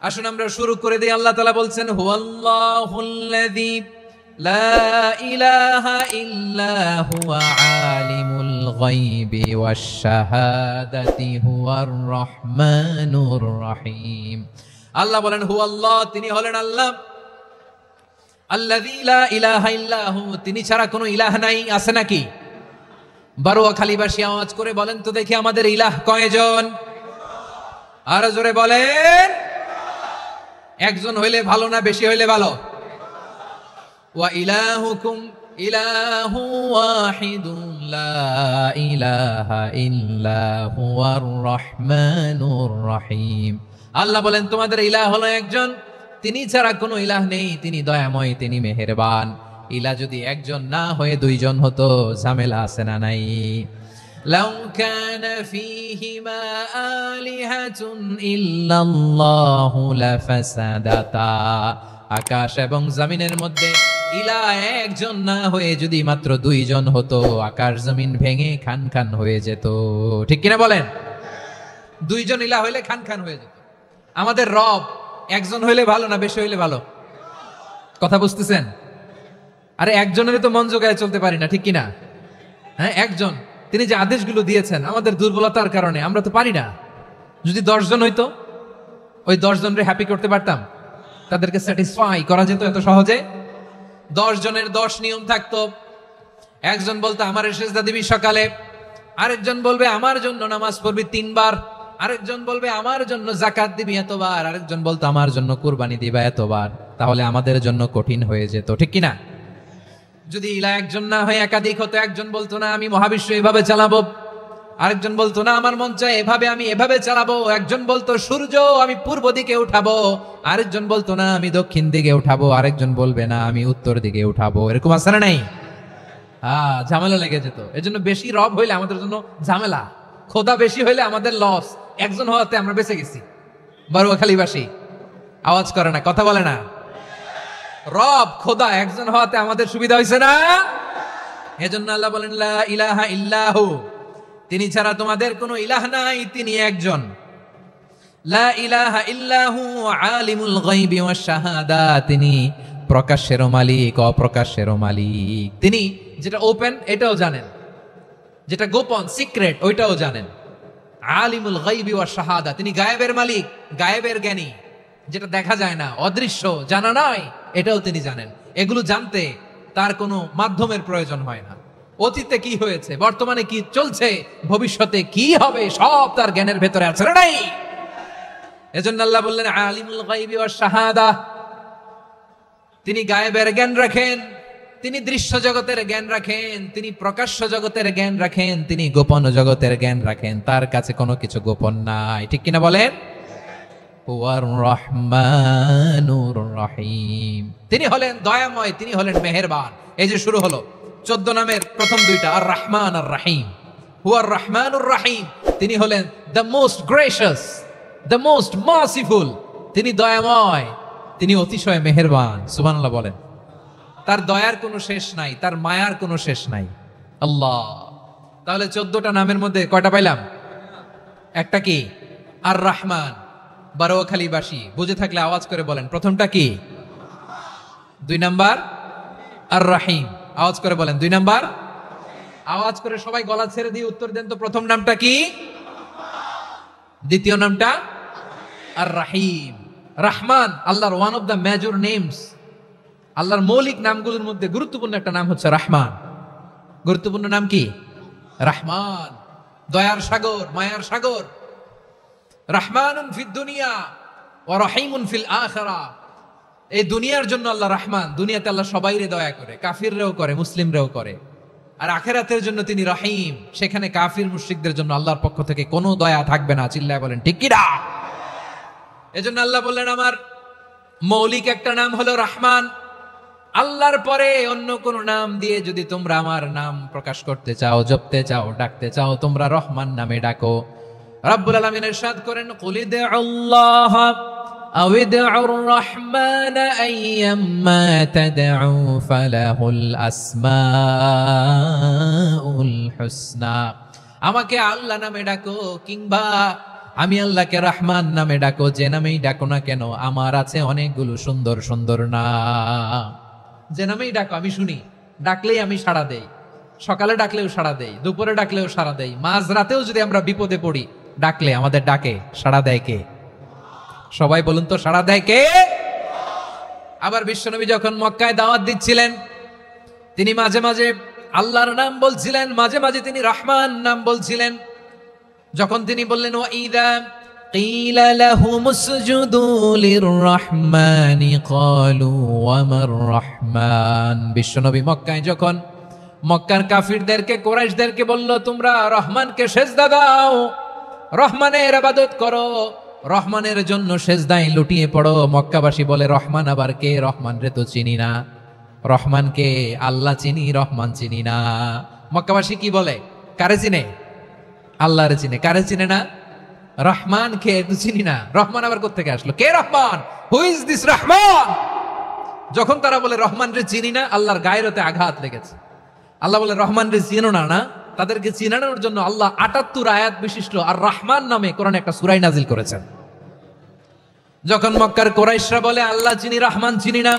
আসুন আমরা শুরু করে দিই। আল্লাহ তাআলা বলছেন হুয়াল্লাহুল্লাযী লা ইলাহা ইল্লা হুয়া আলিমুল গায়বি ওয়াশ শাহাদাতি হুয়ার রহমানুর রহিম। আল্লাহ বলেন হুয়াল্লাহ, তিনি হলেন আল্লাহ, আল্লাযী লা ইলাহা ইল্লা হু, তিনি ছাড়া কোনো ইলাহ নাই। আছে নাকি? বারোয়াখালীবাসী আওয়াজ করে বলেন তো দেখি আমাদের ইলাহ কয়জন? আর জোরে বলেন। একজন হইলে ভালো না বেশি হইলে ভালো? ওয়া ইলাহুকুম ইলাহু ওয়াহিদুন লা ইলাহা ইল্লা হুয়ার রহমানুর রহিম। আল্লাহ বলেন তোমাদের ইলাহ হলো একজন, তিনি ছাড়া কোনো ইলাহ নেই, তিনি দয়াময়, তিনি মেহেরবান। ইলাহ যদি একজন না হয়ে দুইজন হতো, ঝামেলা আছে না নাই? লাউ কানা ফীহিমা আলিহাতুন ইল্লাল্লাহু লাফাসাদাতা। আকাশ এবং জমিনের মধ্যে ইলাহ একজন না হয়ে যদি মাত্র দুইজন হতো, আকাশ জমিন ভেঙে খান খান হয়ে যেত। ঠিক কিনা বলেন? দুইজন ইলাহ হইলে খান খান হয়ে যেত। আমাদের রব একজন হইলে ভালো না বেশি হইলে ভালো? কথা বুঝতেছেন? আরে একজনের তো মন জোগায় চলতে পারি না, ঠিক কিনা? হ্যাঁ, একজন, তিনি যে আদেশগুলো দিয়েছেন আমাদের দুর্বলতার কারণে আমরা তো পারি না। যদি 10 জন হইতো, ওই 10 জনরে হ্যাপি করতে পারতাম, তাদেরকে স্যাটিসফাই করা যেত এত সহজে। 10 জনের 10 নিয়ম থাকতো। একজন বলতো আমার সেজদা দিবি সকালে, আরেকজন বলবে আমার জন্য নামাজ পড়বি 3 বার, আরেকজন বলবে আমার জন্য যাকাত দিবি এতবার, আরেকজন বলতো আমার জন্য কুরবানি দিবা এতবার। তাহলে আমাদের জন্য কঠিন হয়ে যেত, ঠিক কিনা? যদি ইলাহ একজন না হয়ে একাধিক হতো, একজন বলতো না আমি মহাবিশ্ব এভাবে চালাবো, আরেকজন বলতো না আমার মন চায় এভাবে, আমি এভাবে চালাবো, একজন বলতো সূর্য আমি পূর্ব দিকে উঠাবো, আরেকজন বলতো না আমি দক্ষিণ দিকে উঠাবো, আরেকজন বলবে না আমি উত্তর দিকে উঠাবো। এরকম আছে না নাই? ঝামেলা লেগে যেত। এজন্য বেশি রব হইলে আমাদের জন্য ঝামেলা, খোদা বেশি হইলে আমাদের লস। একজন হওয়াতে আমরা বেঁচে গেছি। বারোয়াখালীবাসী আওয়াজ করে না, কথা বলে না। রব খোদা একজন হওয়াতে আমাদের সুবিধা হয়েছে না? এজন্য আল্লাহ বলেন লা ইলাহা ইল্লাহু, তিনি ছাড়া তোমাদের কোনো ইলাহ নাই, তিনি একজন। লা ইলাহা ইল্লাহু আলিমুল গায়বি ওয়াশ শাহাদা, তিনি প্রকাশ্যেরও মালিক অপ্রকাশ্যেরও মালিক। তিনি যেটা ওপেন এটাও জানেন, যেটা গোপন সিক্রেট ওইটাও জানেন। আলিমুল গায়বি ওয়াশ শাহাদা, তিনি গায়েবের মালিক, গায়েবের জ্ঞানী, যেটা দেখা যায় না, অদৃশ্য, জানা নাই, এটাও তিনি জানেন। এগুলো জানতে তার কোনো মাধ্যমের প্রয়োজন হয় না। অতীতে কি হয়েছে, বর্তমানে কি চলছে, ভবিষ্যতে কি হবে, সব তার জ্ঞানের ভেতরে আছে না নাই? এজন্য আল্লাহ বললেন আলিমুল গায়বি ওয়াশ শাহাদা, তিনি গায়েবের জ্ঞান রাখেন, তিনি দৃশ্য জগতের জ্ঞান রাখেন, তিনি প্রকাশ্য জগতের জ্ঞান রাখেন, তিনি গোপন জগতের জ্ঞান রাখেন। তার কাছে কোনো কিছু গোপন নাই, ঠিক কিনা বলেন? হুয়ার রহমানুর রহিম, তিনি হলেন দয়াময়, তিনি হলেন মেহেরবান। এই যে শুরু হলো 14 নামের প্রথম দুইটা, আর রহমান আর রহিম। হুয়ার রহমানুর রহিম, তিনি হলেন the most gracious, the most merciful, তিনি দয়াময়, তিনি অতিশয় মেহেরবান। সুবহানাল্লাহ বলেন। তার দয়ার কোনো শেষ নাই, তার মায়ার কোনো শেষ নাই। আল্লাহ, তাহলে 14টা নামের মধ্যে কয়টা পাইলাম? একটা কি? আর রহমান। বারোয়াখালীবাসী বুঝে থাকলে আওয়াজ করে বলেন প্রথমটা কি? 2 নাম্বার আর রহিম। আওয়াজ করে বলেন 2 নাম্বার। আওয়াজ করে সবাই গলা ছেড়ে দিয়ে উত্তর দেন তো, প্রথম নামটা কি? দ্বিতীয় নামটা আর রহিম। রহমান আল্লাহর one of the major names. আল্লাহর মৌলিক নামগুলোর মধ্যে গুরুত্বপূর্ণ একটা নাম হচ্ছে রহমান। গুরুত্বপূর্ণ নাম কি? রহমান, দয়ার সাগর, মায়ার সাগর। রহমানুন ফিদ দুনিয়া ওয়া রহিমুন ফিল আখিরা। এই দুনিয়ার জন্য আল্লাহ রহমান, দুনিয়াতে আল্লাহ সবাইরে দয়া করে, কাফিররেও করে, মুসলিমরেও করে। আর আখিরাতের জন্য তিনি রহিম, সেখানে কাফির মুশরিকদের জন্য আল্লাহর পক্ষ থেকে কোনো দয়া থাকবে না। চিল্লায় বলেন ঠিক কি না? এজন্য আল্লাহ বললেন আমার মৌলিক একটা নাম হলো রহমান। আল্লাহর পরে অন্য কোন নাম দিয়ে যদি তোমরা আমার নাম প্রকাশ করতে চাও, জপতে চাও, ডাকতে চাও, তোমরা রহমান নামে ডাকো। রাব্বুল আলামিন ইরশাদ করেন কুলিদুল্লাহ আও ইদউর রহমান আইয়াম্মা তাদউ ফালাহুল আসমাউল হুসনা। আমাকে আল্লাহ নামে ডাকো কিংবা আমি আল্লাহকে রহমান নামে ডাকো, যে নামেই ডাকো না কেন, আমার আছে অনেকগুলো সুন্দর সুন্দর নাম। যে নামেই ডাকো আমি শুনি, ডাকলেই আমি সাড়া দেই। সকালে ডাকলেও সাড়া দেই, দুপুরে ডাকলেও সাড়া দেই, মাঝরাতেও যদি আমরা বিপদে পড়ি ডাকলে আমাদের ডাকে সাড়া দেয় কে? সবাই বলুন তো, সাড়া দেয় কে? আবার বিশ্বনবী যখন মক্কায় দাওয়াত দিচ্ছিলেন, তিনি মাঝে মাঝে আল্লাহর নাম বলছিলেন, মাঝে মাঝে তিনি রহমান নাম বলছিলেন। যখন তিনি বললেন ওয়াইদা কিলা লাহুমুসজুদু লিররহমানি ক্বালু ওয়ামার রহমান। বিশ্বনবী মক্কায় যখন মক্কার কাফিরদেরকে, কুরাইশদেরকে বলল তোমরা রহমানকে সেজদা দাও, রহমানের ইবাদত করো, রহমানের জন্য সেজদায় লুটিয়ে পড়ো। মক্কাবাসী বলে রহমান আবার কে? রহমান রে তো চিনি না। রহমানকে আল্লাহ চিনি, রহমান চিনি না। মক্কাবাসী কি বলে? কারে চিনে? আল্লাহরে চিনে। কারে চিনে না? রহমান কে তো চিনি না। রহমান আবার কোত্থেকে আসলো? কে Rahman? Who is this Rahman? যখন তারা বলে রহমান রে চিনি না, আল্লাহর গায়রতে আঘাত লেগেছে। আল্লাহ বলে রহমান রে চিনো না? না, তাদেরকে চিনানোর জন্য আল্লাহ ৭৮ আয়াত বিশিষ্ট আর রহমান নামে কোরআনে একটা সূরা নাজিল করেছেন। যখন মক্কার কুরাইশরা বলে আল্লাহ চিনি, রহমান চিনি না,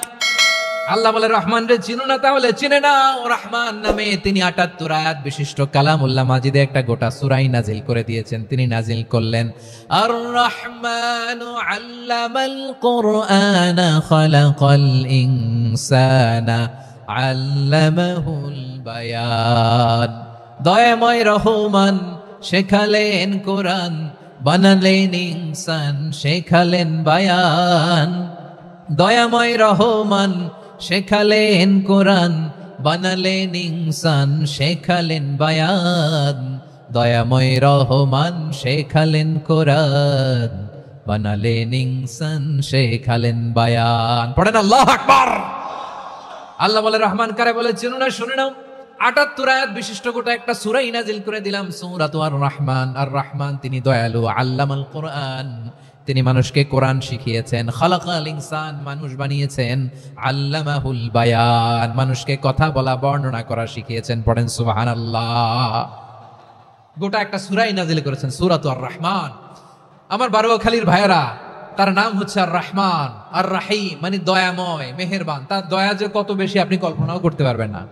আল্লাহ বলে রহমান রে চিনো না, তাহলে চিনে না রহমান নামে তিনি ৭৮ আয়াত বিশিষ্ট কালামুল্লাহ মাজিদে একটা গোটা সূরা নাজিল করে দিয়েছেন। তিনি নাজিল করলেন আর রহমানু আল্লামাল কুরআনা খালাকাল ইনসানা আল্লামাহুল বায়ান। দয়াময় রহমান শেখালেন কোরআন, বানালেন ইনসান, শেখালেন বায়ান। দয়াময় রহমান শেখালেন কোরআন, বানালেন ইনসান, শেখালেন বায়ান। দয়াময় রহমান শেখালেন কোরআন, বানালেন ইনসান, শেখালেন বায়ান। পড়েন আল্লাহু আকবার। আল্লাহ বলে রহমান কারে বলে চিনো না? শুনে নাও, ৭৮ আয়াত বিশিষ্ট গোটা একটা সূরা নাজিল করে দিলাম, সূরাতু আর রহমান। আর রহমান তিনি দয়ালু, আল্লামাল কোরআন, তিনি মানুষকে কোরআন শিখিয়েছেন। খালাকাল ইনসান, মানুষ বানিয়েছেন। আল্লামাহুল বায়ান, মানুষকে কথা বলা, বর্ণনা করা শিখিয়েছেন। পড়েন সুবহানাল্লাহ। গোটা একটা সূরা নাজিল করেছেন, সূরাতু আর রহমান। আমার বারোয়াখালীর ভাইয়েরা, তার নাম হচ্ছে আর রহমান আর রাহিম, মানে দয়াময়, মেহেরবান। তার দয়া যে কত বেশি আপনি কল্পনাও করতে পারবেন না,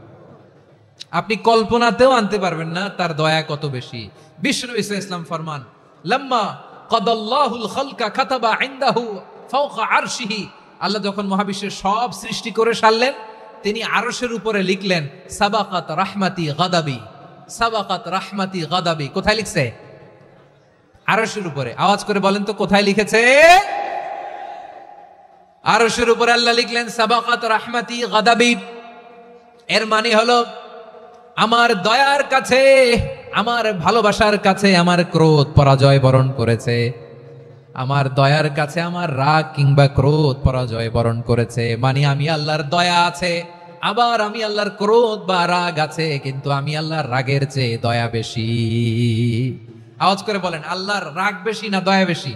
আপনি কল্পনাতেও আনতে পারবেন না তার দয়া কত বেশি। বিশ্বনবী সাল্লাল্লাহু আলাইহি ওয়াসাল্লাম ফরমান লাম্মা কাদাল্লাহুল খালকা কাতাবা ইনদাহু ফাওকা আরশিহি। আল্লাহ যখন মহাবিশ্বের সব সৃষ্টি করে সারলেন, তিনি আরশের উপরে লিখলেন সাবাকাত রাহমাতি গাদাবি, সাবাকাত রাহমাতি গাদাবি। কোথায় লিখছে? আরশের উপরে। আওয়াজ করে বলেন তো কোথায় লিখেছে? আরশের উপরে আল্লাহ লিখলেন সাবাকাত রাহমাতি গাদাবি। এর মানে হলো আমার দয়ার কাছে, আমার ভালোবাসার কাছে আমার ক্রোধ পরাজয় বরণ করেছে। আমার দয়ার কাছে আমার রাগ কিংবা ক্রোধ পরাজয় বরণ করেছে। মানে আমি আল্লাহর দয়া আছে, আবার আমি আল্লাহর ক্রোধ বা রাগ আছে, কিন্তু আমি আল্লাহর রাগের চেয়ে দয়া বেশি। আওয়াজ করে বলেন, আল্লাহর রাগ বেশি না দয়া বেশি?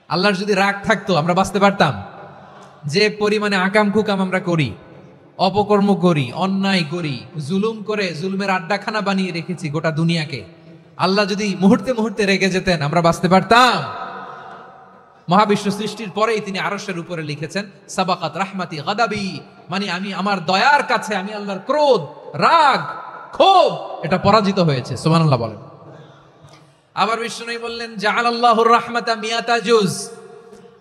আল্লাহর যদি রাগ থাকতো আমরা বাঁচতে পারতাম? যে পরিমাণে আকাম কুকাম আমরা করি, অপকর্ম করি, অন্যায় করি, জুলুম করে জুলুমের আড্ডাখানা বানিয়ে রেখেছি গোটা দুনিয়াকে, আল্লাহ যদি মুহূর্তে মুহূর্তে রেগে যেতেন আমরা বাঁচতে পারতাম? মহাবিশ্ব সৃষ্টির পরেই তিনি আরশের উপরে লিখেছেন সাবাকাত রাহমাতি গাদাবি, মানে আমি আমার দয়ার কাছে আমি আল্লাহর ক্রোধ, রাগ, ক্ষোভ এটা পরাজিত হয়েছে। সুবহানাল্লাহ বলেন। আবার বিষ্ণু বললেন জাআলাল্লাহুর রাহমাতা মিয়াতা জুজ,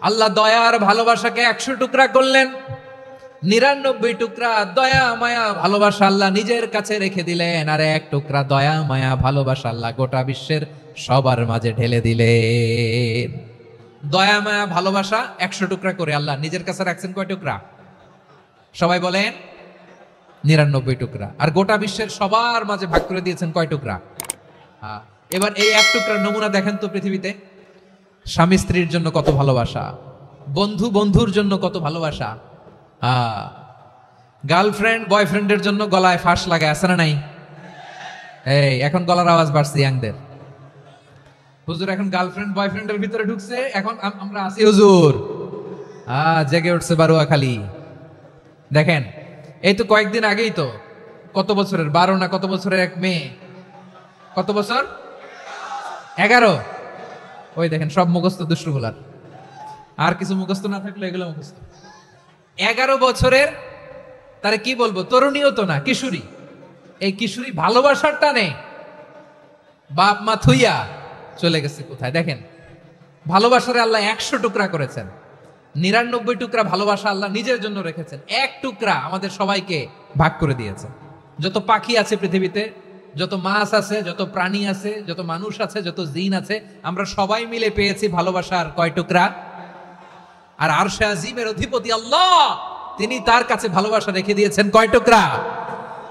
আল্লাহ দয়ার ভালোবাসাকে ১০০ টুকরা করলেন। ৯৯ টুকরা দয়া মায়া ভালোবাসা আল্লাহ নিজের কাছে রেখে দিলেন, আর ১ টুকরা দয়া মায়া ভালোবাসা আল্লাহ গোটা বিশ্বের সবার মাঝে ঢেলে দিলেন। দয়া মায়া ভালোবাসা ১০০ টুকরা করে আল্লাহ নিজের কাছে রাখছেন কয় টুকরা? সবাই বলেন ৯৯ টুকরা। আর গোটা বিশ্বের সবার মাঝে ভাগ করে দিয়েছেন কয় টুকরা? এবার এই ১ টুকরার নমুনা দেখেন তো পৃথিবীতে। স্বামী স্ত্রীর জন্য কত ভালোবাসা, বন্ধু বন্ধুর জন্য কত ভালোবাসা, গার্লফ্রেন্ড বয়ফ্রেন্ডের জন্য গলায় ফাঁস লাগায়, আছে না নাই? এই এখন গলার আওয়াজ বাড়ছে ইয়াংদের। হুজুর এখন গার্লফ্রেন্ড বয়ফ্রেন্ডের ভিতরে ঢুকছে, এখন আমরা আছি হুজুর। জেগে উঠছে বারোয়াখালী। দেখেন এই তো কয়েকদিন আগেই তো, কত বছরের ১২ না কত বছরের এক মেয়ে, কত বছর? ১১। ওই দেখেন সব মুখস্থ দুষ্টগুলার, আর কিছু মুখস্থ না থাকলে এগুলো মুখস্থ। 11 বছরের, তারে কি বলবো, তরুণীও তো না, কিশোরী। এই কিশোরী ভালোবাসার টানে বাপ মা থুইয়া চলে গেছে কোথায়। দেখেন ভালোবাসারে আল্লাহ 100 টুকরা করেছেন, 99 টুকরা ভালোবাসা আল্লাহ নিজের জন্য রেখেছেন, 1 টুকরা আমাদের সবাইকে ভাগ করে দিয়েছে। যত পাখি আছে পৃথিবীতে, যত মাছ আছে, যত প্রাণী আছে, যত মানুষ আছে, যত জিন আছে, আমরা সবাই মিলে পেয়েছি ভালোবাসার কয় টুকরা? আর আরশে আজিমের অধিপতি আল্লাহ, তিনি তার কাছে ভালোবাসা রেখে দিয়েছেন কয় টুকরা?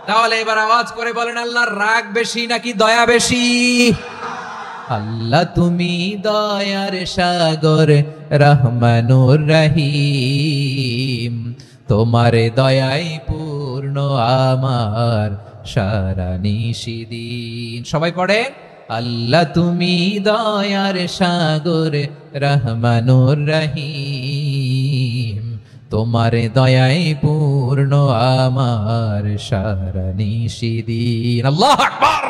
তাহলে এবার আওয়াজ করে বলেন, আল্লাহর রাগ বেশি নাকি দয়া বেশি? আল্লাহ তুমি দয়ার সাগর, রহমানুর রহিম, তোমার দয়াই পূর্ণ আমার সারা নিশিদিন। সবাই পড়ে, আল্লাহ তুমি দয়ার সাগর, রহমানুর রহিম, তোমার দয়াই পূর্ণ আমার সারা নিশিদিন। আল্লাহু আকবার।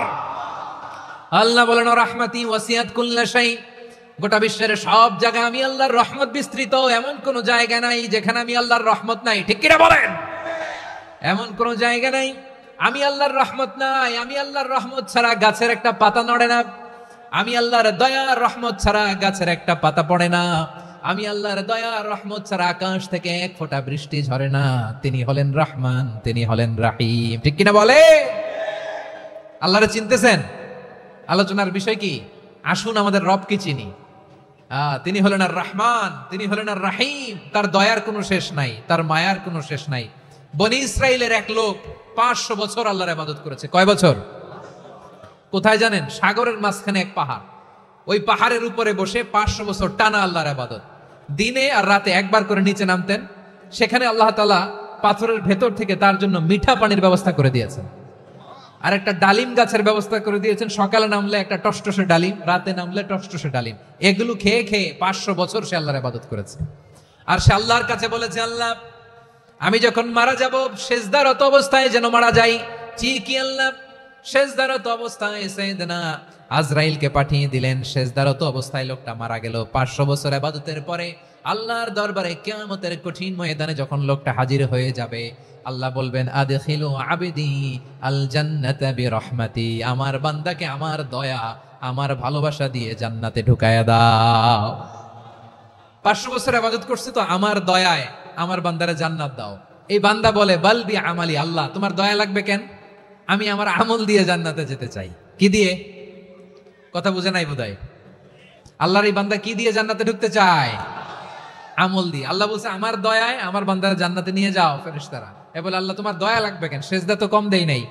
আল্লাহ বলেন, রাহমাতি ওয়াসিআত কুল্লা শাই, গোটা বিশ্বের সব জায়গায় আমি আল্লাহর রহমত বিস্তৃত, এমন কোন জায়গা নাই যেখানে আমি আল্লাহর রহমত নাই। ঠিক কিনা বলেন? এমন কোন জায়গা নাই আমি আল্লাহর রহমত নাই। আমি আল্লাহর রহমত ছাড়া গাছের একটা পাতা নড়ে না, আমি আল্লাহর দয়ার রহমত ছাড়া গাছের একটা পাতা পড়ে না, আমি আল্লাহর দয়ার রহমত ছাড়া আকাশ থেকে এক ফোঁটা বৃষ্টি ঝরে না। তিনি হলেন রহমান, তিনি হলেন রাহিম। ঠিক কিনা বলে? আল্লাহরে চিনতেছেন? আলোচনার বিষয় কি? আসুন আমাদের রবকে চিনি। তিনি হলেন আর রহমান, তিনি হলেন আর রাহিম। তার দয়ার কোনো শেষ নাই, তার মায়ার কোনো শেষ নাই। বনি ইসরাইলের এক লোক 500 বছর আল্লাহর ইবাদত করেছে। কয় বছর? কোথায় জানেন? সাগরের মাঝখানে এক পাহাড়, ওই পাহাড়ের উপরে বসে 500 বছর টানা আল্লাহর ইবাদত। দিনে আর রাতে একবার করে নিচে নামতেন। সেখানে আল্লাহ তাআলা পাথরের ভেতর থেকে তার জন্য মিঠা পানির ব্যবস্থা করে দিয়েছেন, আর একটা ডালিম গাছের ব্যবস্থা করে দিয়েছেন। সকালে নামলে একটা টসটসে ডালিম, রাতে নামলে টসটসে ডালিম। এগুলো খেয়ে খেয়ে 500 বছর সে আল্লাহর ইবাদত করেছে। আর সে আল্লাহর কাছে বলেছে, আল্লাহ আমি যখন মারা যাব সেজদারত অবস্থায় যেন মারা যাই। ঠিকই আল্লাহ সেজদারত অবস্থায় সাইয়েদনা আজরাইলকে পাঠিয়ে দিলেন। সেজদারত অবস্থায় লোকটা মারা গেল। 500 বছর ইবাদতের পরে আল্লাহর দরবারে কিয়ামতের কঠিন ময়দানে যখন লোকটা হাজির হয়ে যাবে, আল্লাহ বলবেন, আদখিলু আবদি আল জান্নাতা বিরহমাতি, আমার বান্দাকে আমার দয়া, আমার ভালোবাসা দিয়ে জান্নাতে ঢুকায়া দাও। 500 বছর ইবাদত করছে তো আমার দয়ায় আমার বান্দারে জান্নাত দাও। এই বান্দা বলে, বালবি আমালি, আল্লাহ তোমার দয়া লাগবে কেন? আমি আমার আমল দিয়ে জান্নাতে যেতে চাই। কি দিয়ে? কথা বুঝে নাই বোধহয়। আল্লাহর এই বান্দা কি দিয়ে জান্নাতে ঢুকতে চায়? আমল দিয়ে। আল্লাহ বলছে, আমার দয়ায় আমার বান্দারা জান্নাতে নিয়ে যাও। ফেরেশতারা এ বলে, আল্লাহ তোমার দয়া লাগবে কেন? সেজদা তো কম দেই নাই,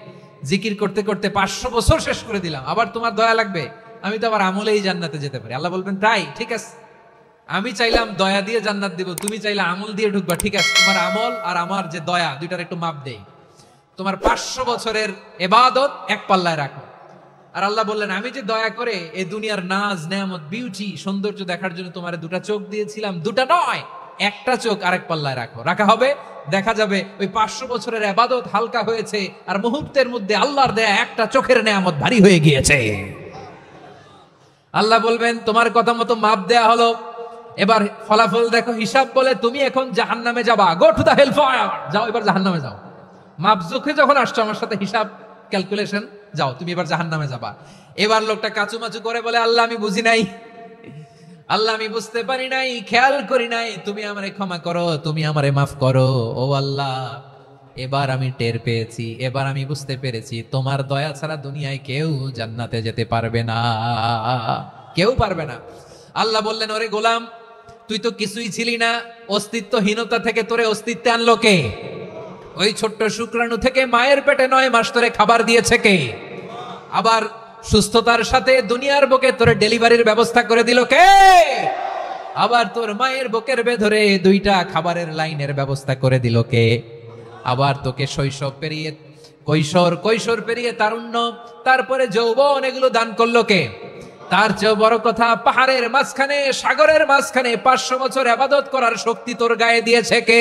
জিকির করতে করতে 500 বছর শেষ করে দিলাম, আবার তোমার দয়া লাগবে? আমি তো আবার আমলেই জান্নাতে যেতে পারি। আল্লাহ বলবেন, তাই ঠিক আছে, আমি চাইলাম দয়া দিয়ে জান্নাত দিব, তুমি চাইলে আমল দিয়ে ঢুকবা। ঠিক আছে, তোমার আমল আর আমার যে দয়া, দুইটার একটু মাপ দেই। তোমার 500 বছরের ইবাদত এক পাল্লায় রাখো। আর আল্লাহ বললেন, আমি যে দয়া করে এই দুনিয়ার নাজ নেয়ামত বিউটি সৌন্দর্য দেখার জন্য তোমার 2টা চোখ দিয়েছিলাম, 2টা নয়, একটা চোখ আরেক পাল্লায় রাখো। রাখা হবে, দেখা যাবে ওই 500 বছরের ইবাদত হালকা হয়েছে, আর মুহূর্তের মধ্যে আল্লাহর দেয়া একটা চোখের নেয়ামত ভারী হয়ে গিয়েছে। আল্লাহ বলবেন, তোমার কথা মতো মাপ দেয়া হলো, এবার ফলাফল দেখো। হিসাব বলে, তুমি এখন জাহান্নামে যাবা, go to the hell fire, যাও এবার জাহান্নামে যাও। মাপ জোখে যখন আসছো আমার সাথে হিসাব ক্যালকুলেশন, যাও তুমি এবার জাহান্নামে যাবা। এবার লোকটা কাচুমাচু করে বলে, আল্লাহ আমি বুঝি নাই, আল্লাহ আমি বুঝতে পারি নাই, খেয়াল করি নাই, তুমি আমারে ক্ষমা করো, তুমি আমারে মাফ করো। ও আল্লাহ, এবার আমি টের পেয়েছি, এবার আমি বুঝতে পেরেছি, তোমার দয়া ছাড়া দুনিয়ায় কেউ জান্নাতে যেতে পারবে না, কেউ পারবে না। আল্লাহ বললেন, ওরে গোলাম, তুই তো কিছুই ছিলি না, অস্তিত্বহীনতা থেকে তোরে অস্তিত্বে আনলো কে? ওই ছোট্ট শুক্রাণু থেকে মায়ের পেটে 9 মাস তোরে খাবার দিয়েছে কে? আবার সুস্থতার সাথে দুনিয়ার বুকে তোরে ডেলিভারির ব্যবস্থা করে দিল কে? আবার তোর মায়ের বুকের ভেতরে 2টা খাবারের লাইনের ব্যবস্থা করে দিল কে? আবার তোকে শৈশব পেরিয়ে কৈশোর পেরিয়ে তারুণ্য, তারপরে যৌবন, এগুলো দান করলো কে? তার চেয়ে বড় কথা, পাহাড়ের মাঝখানে, সাগরের মাঝখানে 500 বছর ইবাদত করার শক্তি তোর গায়ে দিয়েছে কে?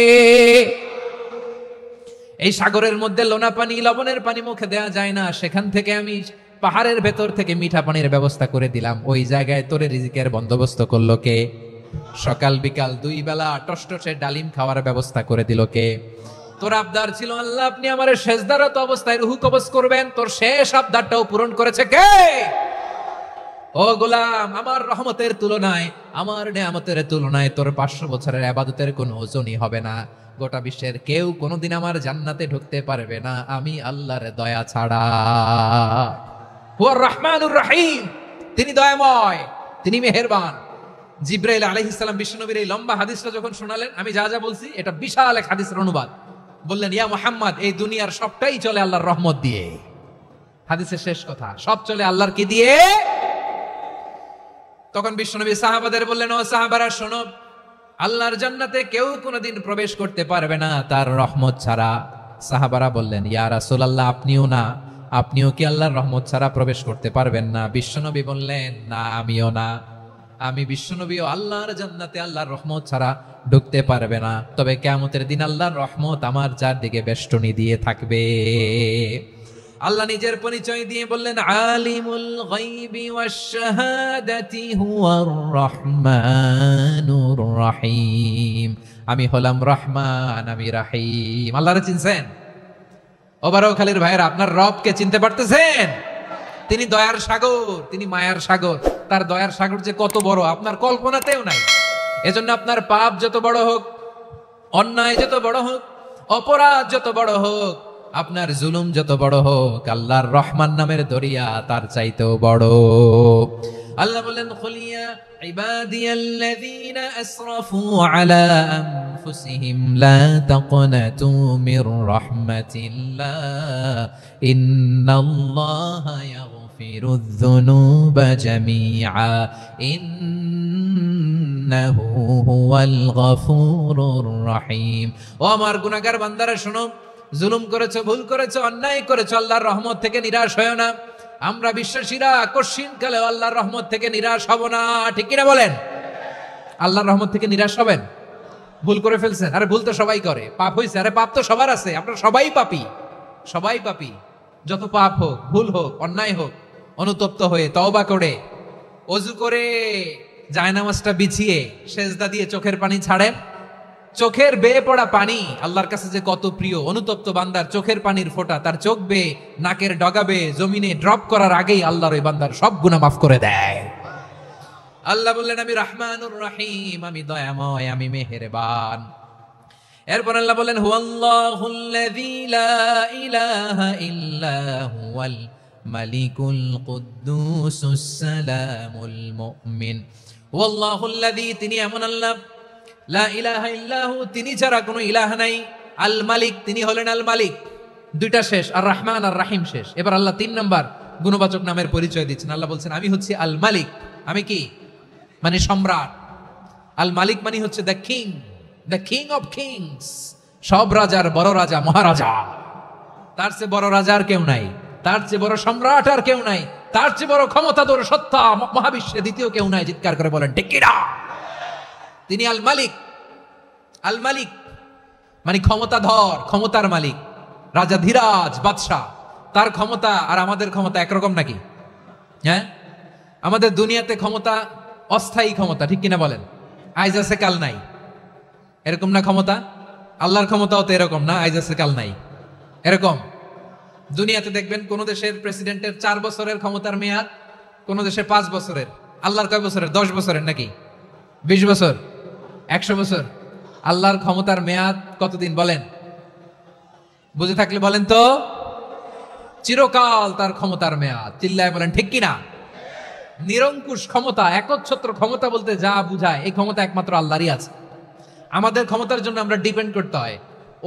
এই সাগরের মধ্যে লোনা পানি, লবণের পানি মুখে দেয়া যায় না, সেখান থেকে আমি পাহাড়ের ভেতর থেকে মিঠা পানির ব্যবস্থা করে দিলাম, ওই জায়গায় তোরে রিজিকের বন্দোবস্ত করলো কে? সকাল বিকাল 2 বেলা টসটসে ডালিম খাওয়ার ব্যবস্থা করে দিল কে? তোর আবদার ছিল আল্লাহ আপনি আমারে সেজদারত অবস্থায় রুহু কবজ করবেন, তোর শেষ আবদারটাও পূরণ করেছে কে? ও গোলাম, আমার রহমতের তুলনায়, আমার নেয়ামতের তুলনায় তোর 500 বছরের ইবাদতের কোনো ওজনই হবে না। গোটা বিশ্বের কেউ কোনোদিন আমার জান্নাতে ঢুকতে পারবে না আমি আল্লাহর দয়া ছাড়া। হুয়ার রহমানুর রহিম, তিনি দয়াময়, তিনি মেহেরবান। জিব্রাইল আলাইহিস সালাম বিশ্বনবীর এই লম্বা হাদিসটা যখন শোনালেন, আমি যা যা বলছি এটা বিশাল এক হাদিসের অনুবাদ, বললেন ইয়া মুহাম্মদ, এই দুনিয়ার সবটাই চলে আল্লাহর রহমত দিয়ে। হাদিসের শেষ কথা, সব চলে আল্লাহর কি দিয়ে? তখন বিশ্বনবী সাহাবাদের বললেন, ও সাহাবারা শোনো, আল্লাহর জান্নাতে কেউ কোনোদিন প্রবেশ করতে পারবে না তার রহমত ছাড়া। সাহাবারা বললেন, ইয়া রাসূলুল্লাহ, আপনিও না? আপনিও কি আল্লাহর রহমত ছাড়া প্রবেশ করতে পারবেন না? বিশ্বনবী বললেন, না, আমিও না। আমি বিশ্বনবীও আল্লাহর জান্নাতে আল্লাহর রহমত ছাড়া ঢুকতে পারবে না, তবে কিয়ামতের দিন আল্লাহর রহমত আমার চারদিকে বেষ্টনী দিয়ে থাকবে। আল্লাহ নিজের পরিচয় দিয়ে বললেন, আলিমুল গায়বি ওয়াশ শাহাদাতি হুয়ার রহমানুর রহিম। আমি হলাম রহমান, আমি রহিম। আল্লাহরে চিনছেন? ওবারও খালির ভাইয়েরা, আপনার রবকে চিনতে পারতেছেন? তিনি দয়ার সাগর, তিনি মায়ার সাগর। তার দয়ার সাগর যে কত বড় আপনার কল্পনাতেও নাই। এজন্য আপনার পাপ যত বড় হোক, অন্যায় যত বড় হোক, অপরাধ যত বড় হোক, আপনার জুলুম যত বড় হোক, আল্লাহর রহমান নামের দরিয়া তার চাইতেও বড়। আল্লাহ বলেন, খুলিয়া ইবাদিয়াল্লাযীনা আসরাফু আলা আনফুসিহিম লা তাকনাতু মির রাহমাতিল্লাহ ইন্নাল্লাহা ইয়াগফিরুয যুনুবা জামিআ ইন্নাহু হুয়াল গফুরুর রহিম। ও আমার গুনাহগার বান্দারা শোনো, জুলুম করেছো, ভুল করেছো, অন্যায় করেছো, আল্লাহর রহমত থেকে নিরাশ হয় না। আমরা বিশ্বাসীরা কশিনকালে আল্লাহর রহমত থেকে নিরাশ হব না, ঠিক কিনা বলেন? আল্লাহর রহমত থেকে নিরাশ হবেন? ভুল করে ফেলছেন, আরে ভুল তো সবাই করে। পাপ হয়েছে, আরে পাপ তো সবার আছে, আমরা সবাই পাপী, সবাই পাপী। যত পাপ হোক, ভুল হোক, অন্যায় হোক, অনুতপ্ত হয়ে তওবা করে, ওযু করে, জায়নামাজটা বিছিয়ে সেজদা দিয়ে চোখের পানি ছাড়েন। চোখের বেয়ে পড়া পানি আল্লাহর কাছে যে কত প্রিয়। অনুতপ্ত বান্দার চোখের পানির ফোঁটা তার চোখ বেয়ে, নাকের ডগা বেয়ে জমিনে ড্রপ করার আগেই আল্লাহর ওই বান্দার সব গুনাহ মাফ করে দেয়। আল্লাহ বললেন, আমি রহমানুর রহিম, আমি দয়াময়, আমি মেহেরবান। এরপর আল্লাহ বললেন, হুয়াল্লাহুল্লাযী লা ইলাহা ইল্লা হুয়াল মালিকুল কুদ্দুসুস সালামুল মুমিন। হুয়াল্লাহুল্লাযী, তিনি এমন আল্লাহ, লা ইলাহা ইল্লাহু, তিনি ছাড়া কোনো ইলাহ নাই। আল মালিক, তিনি হলেন আল মালিক। দুইটা শেষ, আর রহমান আর রাহিম শেষ। এবার আল্লাহ 3 নাম্বার গুণবাচক নামের পরিচয় দিচ্ছেন। আল্লাহ বলছেন, আমি হচ্ছি আল মালিক। আমি কি? মানে সম্রাট। আল মালিক মানে হচ্ছে the king, the king of kings. সব রাজার বড় রাজা, মহারাজা। তার চেয়ে বড় রাজা আর কেউ নাই, তার চেয়ে বড় সম্রাট আর কেউ নাই, তার চেয়ে বড় ক্ষমতাধর সত্তা মহাবিশ্বে দ্বিতীয় কেউ নাই। চিৎকার করে বলেন ঠিক কিনা? তিনি আল মালিক। আল মালিক মানে ক্ষমতাধর, ক্ষমতার মালিক, রাজা ধীরাজ বাদশাহ। তার ক্ষমতা আর আমাদের ক্ষমতা একরকম নাকি? হ্যাঁ, আমাদের দুনিয়াতে ক্ষমতা অস্থায়ী ক্ষমতা, ঠিক কিনা বলেন? আইজ আছে কাল নাই, এরকম না ক্ষমতা? আল্লাহর ক্ষমতাও তো এরকম না, আইজ আছে কাল নাই এরকম। দুনিয়াতে দেখবেন কোন দেশের প্রেসিডেন্টের 4 বছরের ক্ষমতার মেয়াদ, কোন দেশে 5 বছরের। আল্লাহর কয় বছরের? 10 বছরের নাকি 20 বছর, 100 বছর। আল্লাহর ক্ষমতার মেয়াদ কতদিন বলেন? বুঝে থাকলে বলেন তো। চিরকাল তার ক্ষমতার মেয়াদ। চিল্লায় বলেন ঠিক কিনা? নিরঙ্কুশ ক্ষমতা, একচ্ছত্র ক্ষমতা বলতে যা বুঝায়, এই ক্ষমতা একমাত্র আল্লাহরই আছে। আমাদের ক্ষমতার জন্য আমরা ডিপেন্ড করতে হয়,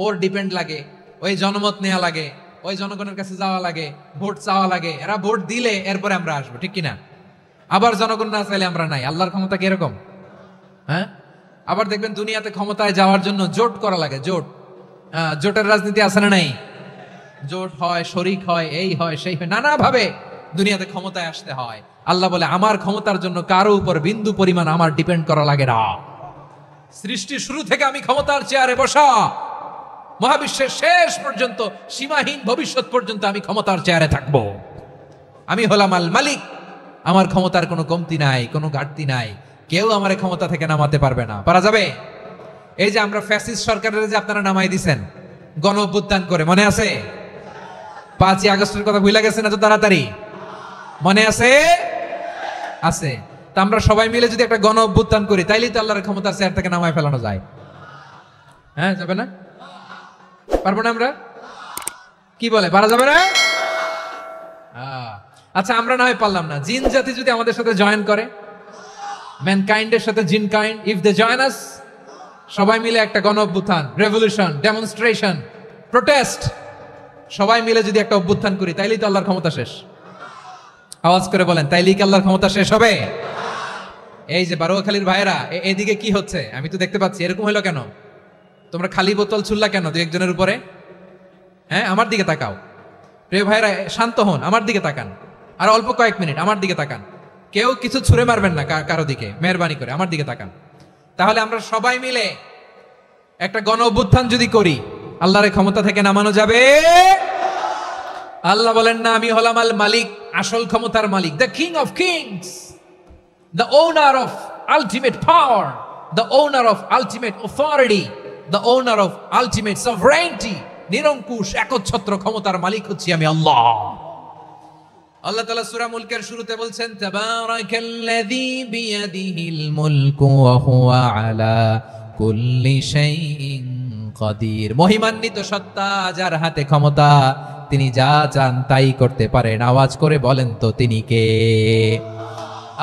ওর ডিপেন্ড লাগে, ওই জনমত নেওয়া লাগে, ওই জনগণের কাছে যাওয়া লাগে, ভোট চাওয়া লাগে। এরা ভোট দিলে এরপরে আমরা আসবো, ঠিক কিনা? আবার জনগণ না চাইলে আমরা নাই। আল্লাহর ক্ষমতা কি এরকম? হ্যাঁ। আবার দেখবেন দুনিয়াতে ক্ষমতায় যাওয়ার জন্য জোট করা লাগে, জোট। জোটের রাজনীতি আছে না নাই? জোট হয়, শরিক হয়, এই হয়, সেই হয়, নানা ভাবে দুনিয়াতে ক্ষমতায় আসতে হয়। আল্লাহ বলে, আমার ক্ষমতার জন্য কারো উপর বিন্দু পরিমাণ আমার ডিপেন্ড করা লাগে না। সৃষ্টি শুরু থেকে আমি ক্ষমতার চেয়ারে বসা, মহাবিশ্বের শেষ পর্যন্ত, সীমাহীন ভবিষ্যৎ পর্যন্ত আমি ক্ষমতার চেয়ারে থাকবো। আমি হলাম আল মালিক, আমার ক্ষমতার কোনো কমতি নাই, কোনো ঘাটতি নাই, কেউ আমার ক্ষমতা থেকে নামাতে পারবে না। পারা যাবে? এই যে আমরা ফ্যাসিস্ট সরকারের যে আপনারা নামাই দিছেন গণ অভ্যুত্থান করে, মনে আছে? 5ই আগস্টের কথা ভুলে গেছেন এত তাড়াতাড়ি? মনে আছে? আছে। তা আমরা সবাই মিলে যদি একটা গণ অভ্যুত্থান করি, তাইলেই তো আল্লাহর ক্ষমতার চেয়ার থেকে নামায় ফেলানো যায়। হ্যাঁ, যাবে না? পারবো না আমরা? কি বলে, পারা যাবে না? আচ্ছা, আমরা না হয় পারলাম না, জিন জাতি যদি আমাদের সাথে জয়েন করে, ম্যানকাইন্ডের সাথে জিন kind, if they join us, সবাই মিলে একটা গণ অভ্যুত্থান, রেভলিউশন, ডেমনস্ট্রেশন, প্রোটেস্ট, সবাই মিলে যদি একটা অভ্যুত্থান করি, তাইলেই তো আল্লাহর ক্ষমতা শেষ। আওয়াজ করে বলেন, তাইলেই কি আল্লাহর ক্ষমতা শেষ হবে? এই যে বারোয়াখালীর ভাইয়েরা, এদিকে কি হচ্ছে আমি তো দেখতে পাচ্ছি, এরকম হলো কেন? তোমরা খালি বোতল ছুড়লা কেন দুই একজনের উপরে? হ্যাঁ, আমার দিকে তাকাও। প্রিয় ভাইয়েরা, শান্ত হন, আমার দিকে তাকান, আর অল্প কয়েক মিনিট আমার দিকে তাকান। কেউ কিছু ছুঁড়ে মারবেন না কারো দিকে, মেহরবানি করে আমার দিকে তাকান। তাহলে আমরা সবাই মিলে একটা গণ অভ্যুত্থান যদি করি, আল্লাহর ক্ষমতা থেকে নামানো যাবে? আল্লাহ বলেন না, আমি হলাম আল মালিক, আসল ক্ষমতার মালিক, the king of kings, the owner of ultimate power, the owner of ultimate authority, the owner of ultimate sovereignty. নিরঙ্কুশ একচ্ছত্র ক্ষমতার মালিক হচ্ছি আমি আল্লাহ। আল্লাহ তাআলা সূরা মুলকের শুরুতে বলছেন, তাবারাকাল্লাযী বিয়াদিহিল মুলকু ওয়া হুয়া আলা কুল্লি শাইইন কাদির। মহিমান্বিত সত্তা, যার হাতে ক্ষমতা, তিনি যা চান তাই করতে পারেন। আওয়াজ করে বলেন তো তিনি কে?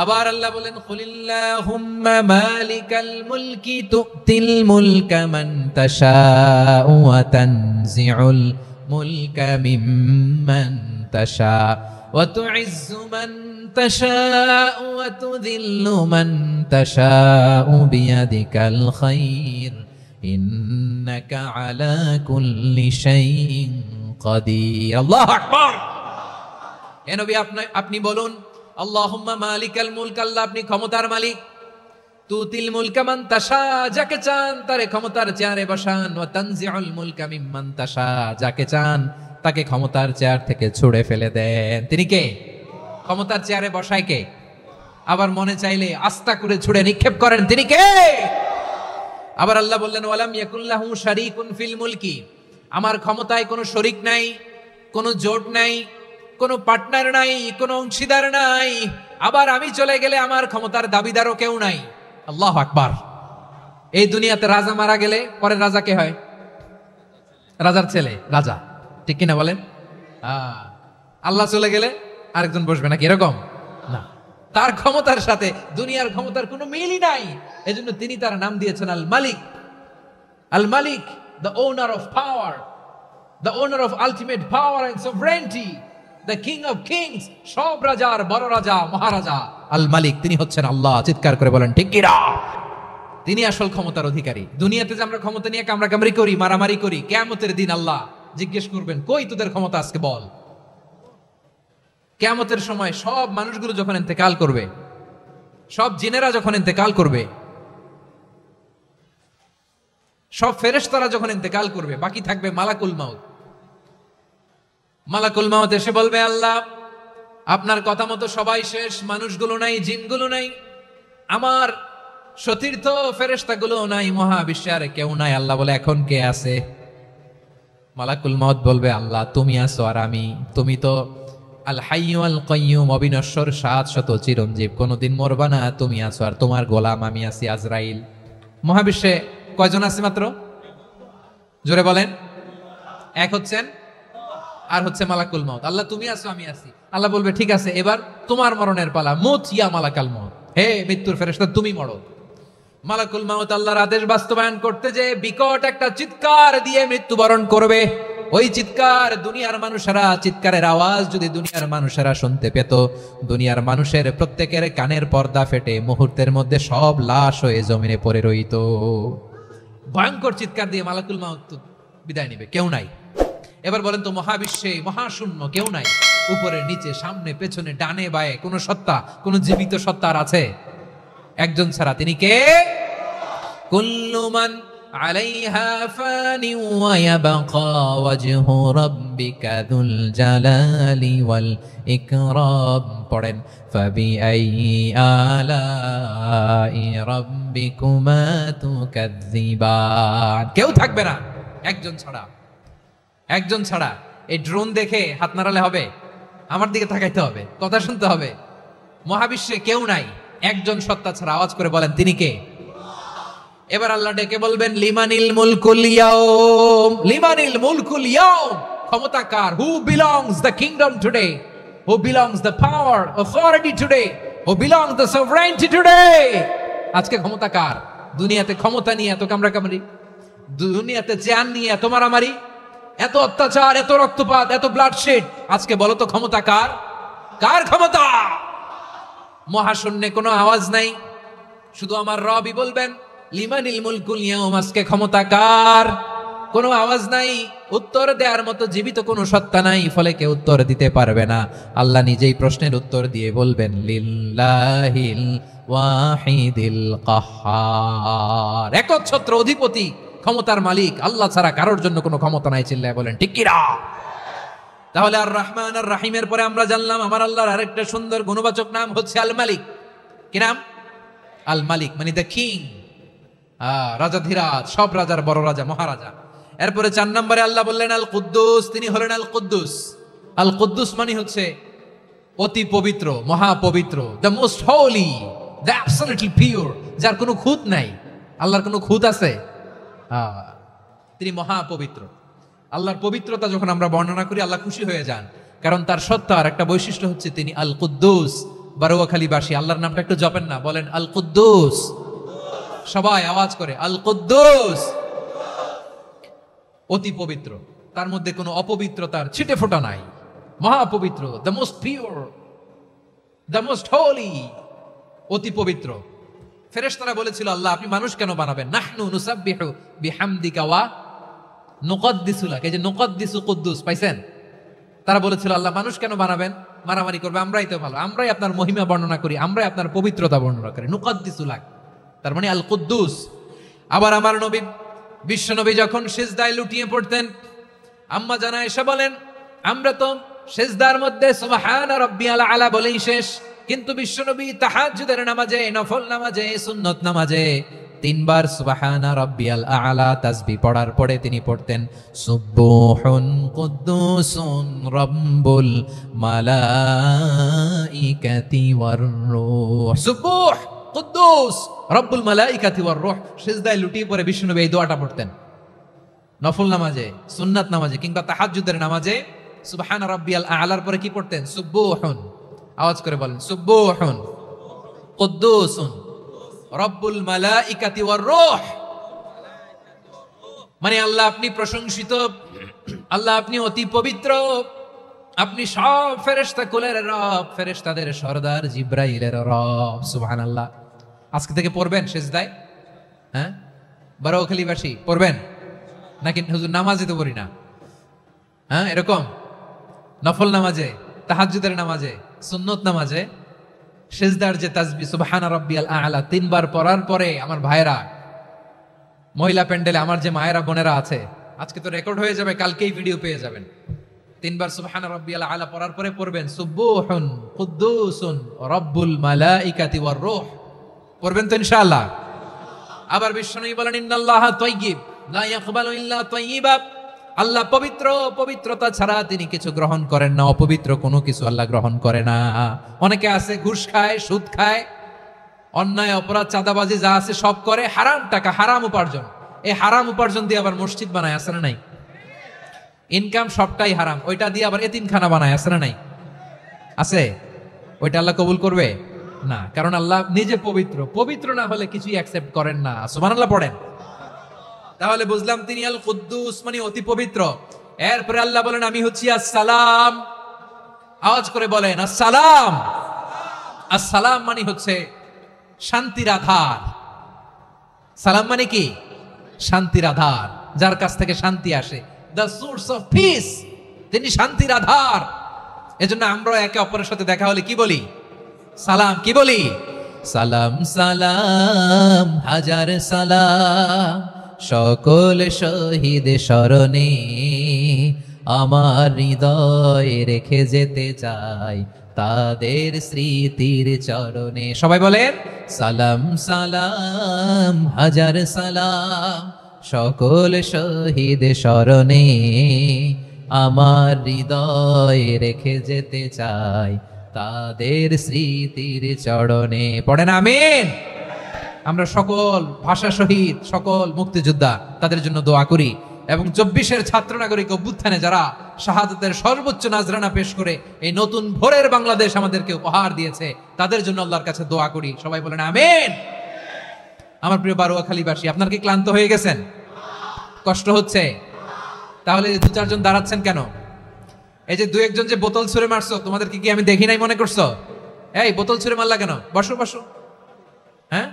আবার আল্লাহ বলেন, কুলিল্লাহুম্মা মালিকাল মুলকি তুতিল মুলকা মান তাশাউ ওয়া তানজিউল মুলকা মিম্মান তাশা ওয়া তুইজ্জু মান তাশাউ ওয়া তুযিল্লু মান তাশাউ বিয়াদিকাল খায়র ইন্নাকা আলা কুল্লি শাইইন কাদির। আল্লাহু আকবার। হে নবী, আপনি বলুন, আল্লাহুম্মা মালিকাল মুলক, আল্লাহ আপনি ক্ষমতার মালিক। তুতিল মুলকা মান তাশা, যাকে চান তারে ক্ষমতার চেয়ারে বসান। ওয়া তানজিউল মুলকা মিম্মান তাশা, যাকে চান তাকে ক্ষমতার চেয়ার থেকে ছুঁড়ে ফেলে দেন। তিনি কে? ক্ষমতার চেয়ারে বসায় কে? আবার মনে চাইলে আস্তা করে ছুঁড়ে নিক্ষেপ করেন, তিনি কে? আবার আল্লাহ বললেন, ওয়ালাম ইয়াকুল্লাহু শারীকুন ফিল মুলকি, আমার ক্ষমতায় কোনো শরীক নাই, কোনো জোট নাই, কোনো পার্টনার নাই, কোনো অংশীদার নাই। আবার আমি চলে গেলে আমার ক্ষমতার দাবিদারও কেউ নাই। আল্লাহু আকবার। এই দুনিয়াতে রাজা মারা গেলে পরের রাজা কে হয়? রাজার ছেলে, রাজা, ঠিক কিনা বলেন? আল্লাহ চলে গেলে আরেকজন বসবে নাকি? এরকম না, তার ক্ষমতার সাথে দুনিয়ার ক্ষমতার কোনো মিলই নাই। এজন্য তিনি তার নাম দিয়েছেন আল মালিক। আল মালিক, the owner of power, the owner of ultimate power and sovereignty, the king of kings, সব রাজার বড় রাজা, মহারাজা আল মালিক, তিনি হচ্ছেন আল্লাহ। চিৎকার করে বলেন ঠিক কিনা? তিনি আসল ক্ষমতার অধিকারী। দুনিয়াতে যে আমরা ক্ষমতা নিয়ে কামড়াকামড়ি করি, মারামারি করি, কিয়ামতের দিন আল্লাহ জিজ্ঞেস করবেন, কই তোদের ক্ষমতা, আজকে বল। কিয়ামতের সময় সব মানুষগুলো যখন ইন্তেকাল করবে, সব জিনেরা যখন ইন্তেকাল করবে, সব ফেরেশতারা যখন ইন্তেকাল করবে, বাকি থাকবে মালাকুল মাউত। মালাকুল মাউত এসে বলবে, আল্লাহ আপনার কথা মতো সবাই শেষ, মানুষগুলো নাই, জিনগুলো নাই, আমার সতীর্থ ফেরেশতাগুলো নাই, মহাবিশ্বে আর কেউ নাই। আল্লাহ বলে, এখন কে আছে? মালাকুল মাউত বলবে, আল্লাহ তুমি আছো আর আমি। তুমি তো আল হাইয়্যু আল কাইয়্যুম, অবিনশ্বর, শাশ্বত, চিরঞ্জীব, কোনোদিন মরবা না, তুমি আছো আর তোমার গোলাম আমি আছি আজরাইল। মহাবিশ্বে কয়জন আছে মাত্র? জোরে বলেন। এক হচ্ছেন, আর হচ্ছে মালাকুল মাউত। আল্লাহ তুমি আছো আমি আছি। আল্লাহ বলবে, ঠিক আছে, এবার তোমার মরণের পালা, মুত ইয়া মালাকাল মাউত, হে মৃত্যুর ফেরেশতা তুমি মরো। মালাকুল মাউত আল্লাহর আদেশ বাস্তবায়ন করতে যে বিকট একটা চিৎকার দিয়ে মৃত্যুবরণ করবে। ওই চিৎকার দুনিয়ার মানুষেরা, চিৎকারের আওয়াজ যদি দুনিয়ার মানুষেরা শুনতে পেত, দুনিয়ার মানুষের প্রত্যেকের কানের পর্দা ফেটে মুহূর্তের মধ্যে সব লাশ হয়ে জমিনে পড়ে রইত। ভয়ঙ্কর চিৎকার দিয়ে মালাকুল মাউত বিদায় নিবে, কেউ নাই। এবার বলেন তো, মহাবিশ্বে মহাশূন্য, কেউ নাই, উপরে নিচে, সামনে পেছনে, ডানে বায়ে কোন সত্তা, কোন জীবিত সত্তা আছে? একজন ছাড়া, তিনি কে? কুল্লু মান আলাইহা ফানি ওয়া ইয়াবকা ওয়াজহু রাব্বিকা যুল জালালি ওয়াল ইকরাম। পড়েন ফাবিআইয়ি আলাই রাব্বিকুমা তুকাযযিবান। কেউ থাকবে না একজন ছাড়া। এই ড্রোন দেখে হাত নাড়ালে হবে? আমার দিকে তাকাইতে হবে, কথা শুনতে হবে। মহাবিশ্বে কেউ নাই, একজন সত্তা ছাড়া। আওয়াজ করে বলেন তিনি কে? এবার আল্লাহ ডেকে বলবেন লিমানিল মুলকুল ইয়াউম, লিমানিল মুলকুল ইয়াউম। ক্ষমতা কার? Who belongs the kingdom today, who belongs the power authority today, who belongs the sovereignty today. আজকে ক্ষমতা কার? দুনিয়াতে ক্ষমতা নিয়ে এত কামড়াকামড়ি, দুনিয়াতে জান নিয়ে এত মারামারি, এত অত্যাচার, এত রক্তপাত, এত ব্লাডশেড। আজকে বলো তো ক্ষমতা কার? কার ক্ষমতা? মহাশূন্যে কোনো আওয়াজ নাই, শুধু আমার রবই বলবেন লিমানিল মুলকুল ইয়াউম। আজকে ক্ষমতা কার? কোনো আওয়াজ নাই, উত্তর দেওয়ার মতো জীবিত কোনো সত্তা নাই, ফলে কেউ উত্তর দিতে পারবে না। আল্লাহ নিজেই প্রশ্নের উত্তর দিয়ে বলবেন লিল্লাহিল ওয়াহিদিল কাহ্হার। একচ্ছত্র অধিপতি, ক্ষমতার মালিক আল্লাহ ছাড়া কারোর জন্য কোনো ক্ষমতা নাই। চিল্লায় বলেন ঠিক কিনা? তাহলে আর রহমান আর রাহিমের পরে আমরা জানলাম আমার আল্লাহর আরেকটা সুন্দর গুণবাচক নাম হচ্ছে আল মালিক। কি নাম? আল মালিক, মানে দ্য কিং, রাজাধিরাজ, সব রাজার বড় রাজা, মহারাজা। এরপরে 4 নম্বরে আল্লাহ বললেন আল কুদ্দুস, তিনি হলেন আল কুদ্দুস। আল কুদ্দুস মানে হচ্ছে অতি পবিত্র, মহাপবিত্র, the most holy, the absolutely pure, যার কোনো খুঁত নাই। আল্লাহর কোনো খুঁত আছে? তিনি মহাপবিত্র। আল্লাহর পবিত্রতা যখন আমরা বর্ণনা করি আল্লাহ খুশি হয়ে যান, কারণ তার সত্তার একটা বৈশিষ্ট্য হচ্ছে তিনি আল কুদ্দুস। বারোয়াখালীবাসী আল্লাহর নামটা একটু জপেন না, বলেন আল কুদ্দুস। সবাই আওয়াজ করে আল কুদ্দুস। অতি পবিত্র, তার মধ্যে কোনো অপবিত্রতার ছিটে ফোঁটা নাই, মহাপবিত্র, the most pure, the most holy, অতি পবিত্র। ফেরেশতারা বলেছিল আল্লাহ আপনি মানুষ কেন বানাবেন? নাহনু নুসাব্বিহু বিহামদিকা ওয়া নুকদ্দিসু লাক। এই যে নুকদ্দিসু কুদ্দুস পাইছেন? তারা বলেছিল আল্লাহ মানুষ কেন বানাবেন? মারামারি করবে, আমরাই তো ভালো, আমরাই আপনার মহিমা বর্ণনা করি, আমরাই আপনার পবিত্রতা বর্ণনা করি। নুকদ্দিসু লাক, তার মানে আল কুদ্দুস। আবার আমার নবী, বিশ্ব নবী যখন সিজদায় লুটিয়ে পড়তেন, আম্মা জানা এসে বলেন আমরা তো সিজদার মধ্যে সুবহানা রাব্বিয়াল আলা বলেই শেষ, কিন্তু বিশ্বনবী তাহাজ্জুদের নামাজে, নফল নামাজে, সুন্নত নামাজে 3 বার সুবহানা রাব্বিয়াল আলা তাসবিহ পড়ার পরে তিনি পড়তেন সুবহুন কুদ্দুসুন রাব্বুল মালাইকাতি ওয়ার রূহ। সুবহ, কুদ্দুস, রব্বুল মালাইকাতি ওয়ার রূহ। সিজদায় লুটিয়ে পড়ে বিশ্বনবী এই দোয়াটা পড়তেন। নফল নামাজে, সুন্নাত নামাজে কিংবা তাহাজ্জুদের নামাজে সুবহানা রাব্বিয়াল আলার পরে কি পড়তেন? সুবহুন। আওয়াজ করে বলেন সুবহুন কুদ্দুসুন রব্বুল মালাইকাতি ওয়ার রূহ। মানে আল্লাহ আপনি প্রশংসিত, আল্লাহ আপনি অতি পবিত্র, আপনি সব ফেরেশতা কুলের রব, ফেরেশতাদের সরদার জিব্রাইলের রব। সুবহানাল্লাহ। আজকে থেকে পড়বেন সিজদায়? হ্যাঁ, বারোখালীবাসী পড়বেন নাকি? হুজুর নামাজে তো পড়ি না। হ্যাঁ, এরকম নফল নামাজে, তাহাজ্জুদের নামাজে, সুন্নত নামাজে সিজদার যে তাসবিহ সুবহানা রাব্বিয়াল আলা 3 বার পড়ার পরে আমার ভাইরা, মহিলা প্যান্ডেলে আমার যে মায়েরা বোনেরা আছে, আজকে তো রেকর্ড হয়ে যাবে, কালকেই ভিডিও পেয়ে যাবেন। 3 বার সুবহানা রাব্বিয়াল আলা পড়ার পরে পড়বেন সুবহুন কুদ্দুসুন রব্বুল মালাইকাতি ওয়ার রূহ। পড়বেন তো ইনশাআল্লাহ? আবার বিশ্বনবী বলেন ইন্নাল্লাহা তাইয়্যিব লা ইয়াকবালু ইল্লা তাইয়্যিবা। আল্লাহ পবিত্র, পবিত্রতা ছাড়া তিনি কিছু গ্রহণ করেন না, অপবিত্র কোনো কিছু আল্লাহ গ্রহণ করে না। অনেকে আছে ঘুষ খায়, সুদ খায়, অন্যায় অপরাধ চাঁদাবাজি যা আছে সব করে, হারাম টাকা, হারাম উপার্জন। এই হারাম উপার্জন দিয়ে আবার মসজিদ বানায়, আছে না নাই? ইনকাম সবটাই হারাম, ওইটা দিয়ে আবার এতিমখানা বানায়, আছে না নাই? আছে। ওইটা আল্লাহ কবুল করবে না, কারণ আল্লাহ নিজে পবিত্র। পবিত্র না হলে কিছুই অ্যাকসেপ্ট করেন না। সুবহানাল্লাহ পড়েন। তাহলে বুঝলাম তিনি আল কুদ্দুস মানে অতি পবিত্র। এরপরে আল্লাহ বলেন আমি হচ্ছি আসসালাম। আওয়াজ করে বলেন আসসালাম। আসসালাম মানে হচ্ছে শান্তির আধার। সালাম মানে কি? শান্তির আধার, যার কাছ থেকে শান্তি আসে, দ্য সোর্স অফ পিস। তিনি শান্তির আধার। এজন্য আমরা একে অপরের সাথে দেখা হলে কি বলি? সালাম। কি বলি? সালাম সালাম হাজার সালাম সকল শহীদ স্মরণে আমার হৃদয় রেখে যেতে চাই তাদের স্মৃতির চরণে। সবাই বলেন সালাম সালাম হাজার সালাম, সকল শহীদ স্মরণে আমার হৃদয় রেখে যেতে চাই তাদের স্মৃতির চরণে। পড়েন আমিন। আমরা সকল ভাষা শহীদ, সকল মুক্তিযোদ্ধা তাদের জন্য দোয়া করি এবং 24-এর ছাত্র নাগরিক অভ্যুত্থানে যারা শাহাদাতের সর্বোচ্চ নাজরানা পেশ করে এই নতুন ভোরের বাংলাদেশ আমাদেরকে উপহার দিয়েছে তাদের জন্য আল্লাহর কাছে দোয়া করি। সবাই বলেন আমিন। আমার প্রিয় বারুয়াখালীবাসী, আপনার কি ক্লান্ত হয়ে গেছেন? কষ্ট হচ্ছে? তাহলে 2-4 জন দাঁড়াচ্ছেন কেন? এই যে 2-1 জন যে বোতল ছুঁড়ে মারছো, তোমাদেরকে কি আমি দেখি নাই মনে করছো? এই বোতল ছুঁড়ে মারলা কেন? বসো বসো। হ্যাঁ,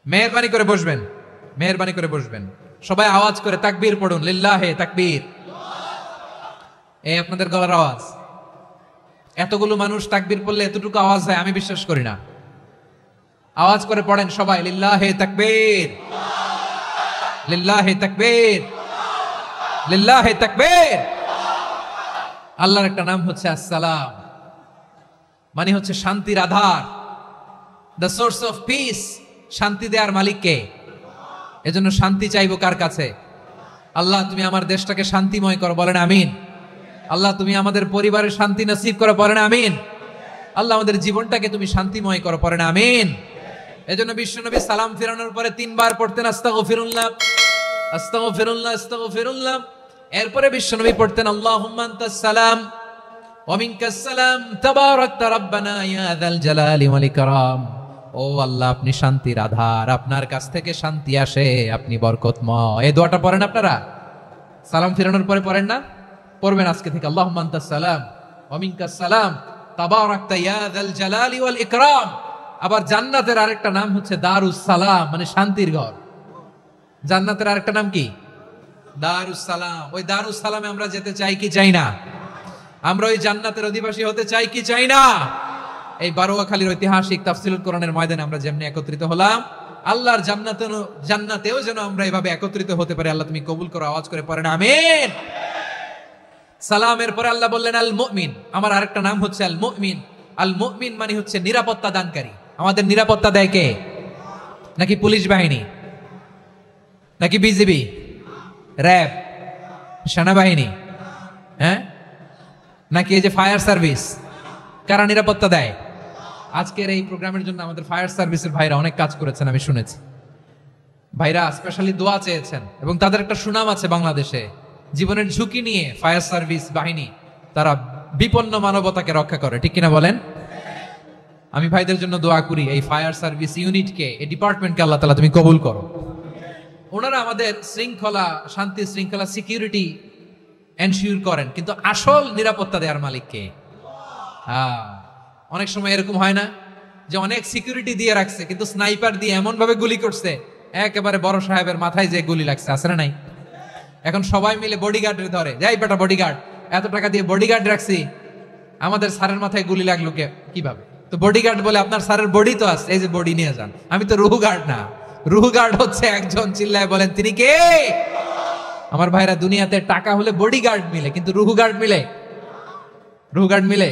মেহেরবানি করে বসবেন, মেহেরবানি করে বসবেন। সবাই আওয়াজ করে তাকবীর পড়ুন, লিল্লাহে তাকবীর। এই আপনাদের গলার আওয়াজ। এতগুলো মানুষ তাকবীর পড়লে এতটুকু আওয়াজ হয় আমি বিশ্বাস করি না। আওয়াজ করে পড়েন সবাই, লিল্লাহে তাকবীর, লিল্লাহে তাকবীর, লিল্লাহে তাকবীর। আল্লাহর একটা নাম হচ্ছে আসসালাম, মানে হচ্ছে শান্তির আধার, দ্য সোর্স অফ পিস। শান্তি দেওয়ার মালিক কে? এজন্য শান্তি চাইবো কার কাছে? আল্লাহ তুমি আমার দেশটাকে শান্তিময় করো, বলেন আমিন। আল্লাহ তুমি আমাদের পরিবারের শান্তি নসিব করো, বলেন আমিন। আল্লাহ আমাদের জীবনটাকে তুমি শান্তিময় করো, পড়েন আমিন। এজন্য বিশ্বনবী সালাম ফিরানোর পরে 3 বার পড়তেন আস্তাগফিরুল্লাহ, আস্তাগফিরুল্লাহ, আস্তাগফিরুল্লাহ। এরপরে বিশ্বনবী পড়তেন আল্লাহুম্মা আনতাস সালাম ওয়া মিনকাস সালাম তাবারাকতা রাব্বানা ইয়া যাল জালালি ওয়াল ইকরাম। ও আল্লাহ আপনি শান্তির আধার, আপনার কাছ থেকে শান্তি আসে, আপনি বরকতময়। এই দোয়াটা পড়েন আপনারা সালাম ফিরানোর পরে, পড়েন না? পড়বেন আজকে থেকে, আল্লাহুম্মা আনতাস সালাম ওয়া মিনকাস সালাম তাবারাকতা ইয়া যাল জালালি ওয়াল ইকরাম। আবার জান্নাতের আরেকটা নাম হচ্ছে দারুস সালাম, মানে শান্তির ঘর। জান্নাতের আরেকটা নাম কি? দারুস সালাম। ওই দারুস সালামে আমরা যেতে চাই কি চাই না? আমরা ওই জান্নাতের অধিবাসী হতে চাই কি চাই না? এই বারুয়াখালীর ঐতিহাসিক তাফসীরুল কোরআনের ময়দানে আমরা যেমনি একত্রিত হলাম, আল্লাহর জান্নাতেও যেন আমরা এভাবে একত্রিত হতে পারি। আল্লাহ তুমি কবুল করো। আওয়াজ করে পড়েন আমিন। সালামের পরে আল্লাহ বললেন আল মুমিন। আমার আরেকটা নাম হচ্ছে আল মুমিন। আল মুমিন মানে হচ্ছে নিরাপত্তা দানকারী। আমাদের নিরাপত্তা দেয় কে? নাকি পুলিশ বাহিনী, নাকি বিজিবি, র্যাব, সেনাবাহিনী, হ্যাঁ, নাকি এই যে ফায়ার সার্ভিস? কারা নিরাপত্তা দেয়? আজকের এই প্রোগ্রামের জন্য আমাদের ফায়ার সার্ভিসের ভাইরা অনেক কাজ করেছেন, আমি শুনেছি। ভাইরা স্পেশালি দোয়া চেয়েছেন এবং তাদের একটা সুনাম আছে বাংলাদেশে। জীবনের ঝুঁকি নিয়ে ফায়ার সার্ভিস বাহিনী তারা বিপন্ন মানবতাকে রক্ষা করে, ঠিক কিনা বলেন? আমি ভাইদের জন্য দোয়া করি, এই ফায়ার সার্ভিস ইউনিটকে, এই ডিপার্টমেন্টকে আল্লাহ তাআলা তুমি কবুল করো। ওনারা আমাদের শৃঙ্খলা, শান্তি শৃঙ্খলা, সিকিউরিটি এনশিওর করেন, কিন্তু আসল নিরাপত্তা দেওয়ার মালিক কে? অনেক সময় এরকম হয় না যে অনেক সিকিউরিটি দিয়ে রাখছে কিন্তু স্নাইপার দিয়ে এমন ভাবে গুলি করছে একেবারে বড় সাহেবের মাথায় যে গুলি লাগছে, আছে না নাই? এখন সবাই মিলে বডিগার্ডের ধরে, যাই বেটা বডিগার্ড, এত টাকা দিয়ে বডিগার্ড রাখছি, আমাদের স্যারের মাথায় গুলি লাগলো কিভাবে? তো বডিগার্ড বলে আপনার স্যারের বডি তো আছে, এই যে বডি নিয়ে যান। আমি তো রুহু গার্ড না, রুহু গার্ড হচ্ছে একজন, চিল্লায় বলেন তিনি কে? আমার ভাইরা, দুনিয়াতে টাকা হলে বডিগার্ড মিলে, কিন্তু রুহু গার্ড মিলে? রুহু গার্ড মিলে?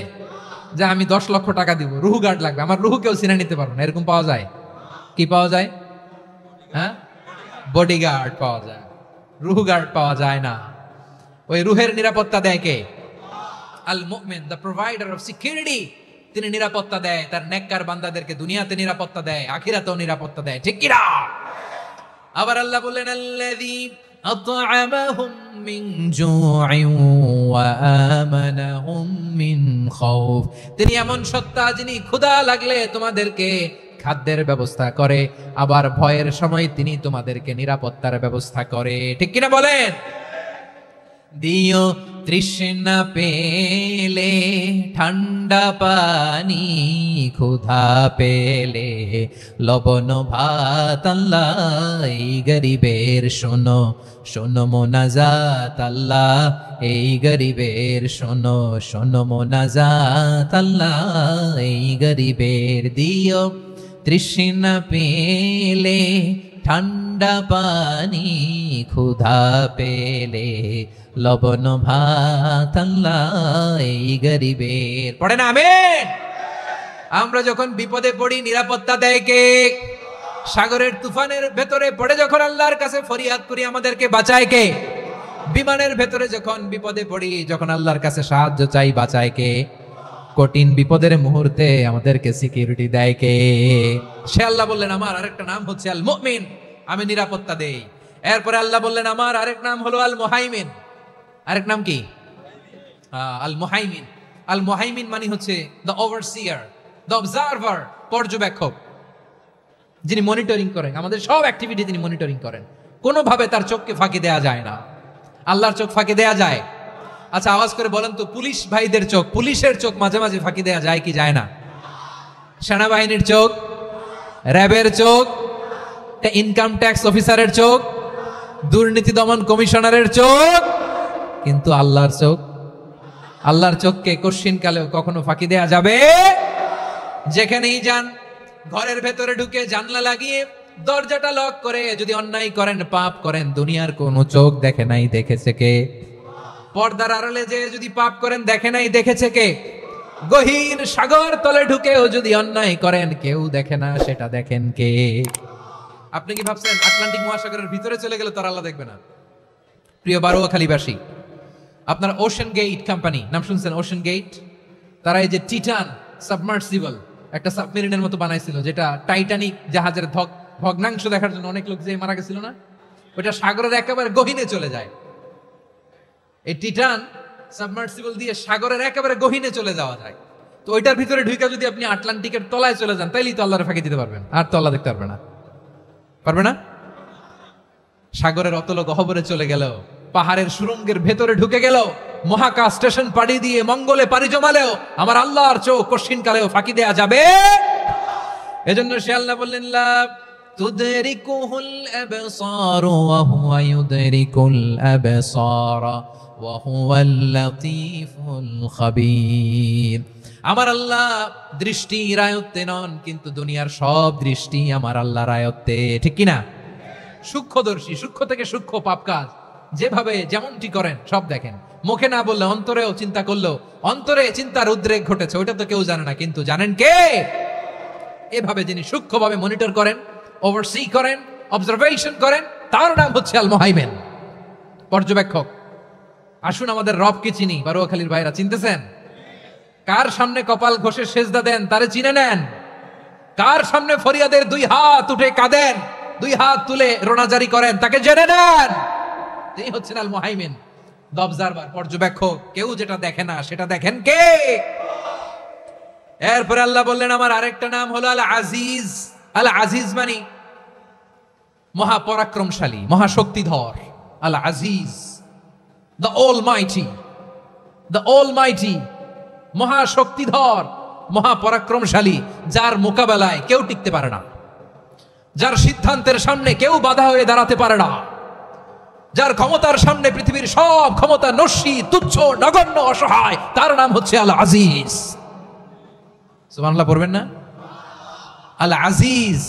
যে আমি 10 লক্ষ টাকা দিব, রুহু গার্ড লাগবে, আমার রুহু কেউ চিনে নিতে পারবো না, এরকম পাওয়া যায়? কি পাওয়া যায়? হ্যাঁ, বডিগার্ড পাওয়া যায়, রুহু গার্ড পাওয়া যায় না। ওই রুহের নিরাপত্তা দেয় কে? আল মুমিন, দ্য প্রোভাইডার অফ সিকিউরিটি। তিনি নিরাপত্তা দেয় তার নেককার বান্দাদেরকে, দুনিয়াতে নিরাপত্তা দেয়, আখিরাতেও নিরাপত্তা দেয়, ঠিক কি না? আবার আল্লাহ বললেন আল্লাযী আত'আমাহুম মিন জু'ইন ওয়া আমানাহুম মিন খাউফ। তিনি এমন সত্তা যিনি ক্ষুধা লাগলে তোমাদেরকে খাদ্যের ব্যবস্থা করে, আবার ভয়ের সময় তিনি তোমাদেরকে নিরাপত্তার ব্যবস্থা করে, ঠিক কিনা বলেন? দিও তৃষ্ণা পেলে ঠান্ডা পানি, ক্ষুধা পেলে লবণ ভাত, আল্লাহ এই গরিবের শোনো শোনো মোনাজাত, আল্লাহ এই গরিবের শোনো শোনো মোনাজাত, আল্লাহ এই গরিবের। দিও তৃষ্ণা পেলে ঠান্ডা ঠান্ডা পানি, ক্ষুধা পেলে লবণ ভাত আল্লাহ এই গরিবের। পড়ে না আমিন? আমরা যখন বিপদে পড়ি নিরাপত্তা দেয় কে? সাগরের তুফানের ভেতরে পড়ে যখন আল্লাহর কাছে ফরিয়াদ করি আমাদেরকে বাঁচায় কে? বিমানের ভেতরে যখন বিপদে পড়ি, যখন আল্লাহর কাছে সাহায্য চাই, বাঁচায় কে? কঠিন বিপদের মুহূর্তে আমাদেরকে সিকিউরিটি দেয় কে? সে আল্লাহ বললেন আমার আরেকটা নাম হচ্ছে আল মুমিন, আমি নিরাপত্তা দেই। এরপরে আল্লাহ বললেন আমার আরেক নাম হলো আল মুহাইমিন। আরেক নাম কি? আল মুহাইমিন। আল মুহাইমিন মানে হচ্ছে দ্য ওভারসিয়ার, দ্য অবজারভার, পর্যবেক্ষক, যিনি মনিটরিং করেন আমাদের সব অ্যাক্টিভিটি, তিনি মনিটরিং করেন। কোনোভাবে তার চোখকে ফাঁকি দেয়া যায় না। আল্লাহর চোখ ফাঁকি দেয়া যায়? আচ্ছা আওয়াজ করে বলেন তো, পুলিশ ভাইদের চোখ, পুলিশের চোখ মাঝে মাঝে ফাঁকি দেয়া যায় কি যায় না? সেনাবাহিনীর চোখ, র্যাবের চোখ, ইনকাম ট্যাক্স অফিসারের চোখ, দুর্নীতি দমন কমিশনারের চোখ, কিন্তু আল্লাহর চোখ, আল্লাহর চোখকে কশ্চিন কালেও কখনো ফাঁকি দেয়া যাবে? যেখানেই যান, ঘরের ভেতরে ঢুকে জানলা লাগিয়ে দরজাটা লক করে যদি অন্যায় করেন, পাপ করেন, দুনিয়ার কোনো চোখ দেখে নাই, দেখেছে কে? পর্দার আড়ালে যে যদি পাপ করেন, দেখে নাই, দেখেছে কে? গহীন সাগর তলে ঢুকেও যদি অন্যায় করেন, কেউ দেখে না, সেটা দেখেন কে? আপনি কি ভাবছেন আটলান্টিক মহাসাগরের ভিতরে চলে গেলে তার আল্লাহ দেখবে না? প্রিয় বারোয়াখালীবাসী, আপনার ওশান গেট কোম্পানি নাম শুনছেন? ওশান গেট, তারা এই যে টিটান সাবমার্সিবল একটা সাবমেরিনের মতো বানাইছিল, যেটা টাইটানিক জাহাজের ভগ্নাংশ দেখার জন্য অনেক লোক যে মারা গেছিল না, ওটা সাগরের একেবারে গহীনে চলে যায়। এই টিটান সাবমার্সিবল দিয়ে সাগরের একেবারে গহীনে চলে যাওয়া যায়। তো ওইটার ভিতরে ঢুকে যদি আপনি আটলান্টিকের তলায় চলে যান, তাইলেই তো আল্লাহর ফাঁকি দিতে পারবেন, আর তো আল্লাহ দেখতে পারবে না। পারবে না? সাগরের অতল গহ্বরে চলে গেল, পাহাড়ের সুরঙ্গের ভেতরে ঢুকে গেল, মহাকাশ স্টেশন পাড়ি দিয়ে মঙ্গলে পাড়ি জমালেও আমার আল্লাহর চোখ কশ্চিন কালেও ফাঁকি দেয়া যাবে? এজন্য সে আল্লাহ বললেন লা তুদরিকুহুল আবসার ওয়া হুয়া ইউদরিকুল আবসার ওয়া হুয়াল লাতীফুল খাবীর। আমার আল্লাহ দৃষ্টির আয়ত্তে নন, কিন্তু দুনিয়ার সব দৃষ্টি আমার আল্লাহর আয়ত্তে, ঠিক কি না? সূক্ষ্মদর্শী, সূক্ষ্ম থেকে সূক্ষ্ম পাপ কাজ যেভাবে যেমনটি করেন সব দেখেন। মুখে না বললে অন্তরেও চিন্তা করলো, অন্তরে চিন্তার উদ্রেক ঘটেছে, ওইটা তো কেউ জানে না, কিন্তু জানেন কে? এভাবে যিনি সূক্ষ্মভাবে মনিটর করেন, ওভারসি করেন, অবজারভেশন করেন, তার নাম হচ্ছে আল মুহাইমিন, পর্যবেক্ষক। আসুন আমাদের রবকে চিনি। বারোয়াখালীর ভাইরা চিনতেছেন? কার সামনে কপাল ঘষে সেজদা দেন তারে চিনে নেন। কার সামনে ফরিয়াদের দুই হাত উঠে কাঁদেন, দুই হাত তুলে রোনাজারি করেন, তাকে জেনে নেন। তিনি হচ্ছেন আল মুহাইমিন, দ্য অবজারভার, পর্যবেক্ষক। কেউ যেটা দেখে না সেটা দেখেন কে? এরপরে আল্লাহ বললেন আমার আরেকটা নাম হলো আল আজিজ। আল আজিজ মানে মহাপরাক্রমশালী, মহাশক্তিধর। আল আজিজ, দ্য অলমাইটি, দ্য অলমাইটি, মহাশক্তিধর, মহাপরাক্রমশালী, যার মোকাবেলায় কেউ টিকতে পারে না, যার সিদ্ধান্তের সামনে কেউ বাধা হয়ে দাঁড়াতে পারে না, যার ক্ষমতার সামনে পৃথিবীর সব ক্ষমতা নস্যি, তুচ্ছ, নগণ্য, অসহায়, তার নাম হচ্ছে আল আজিজ। সুবহানাল্লাহ পড়বেন না? আল আজিজ,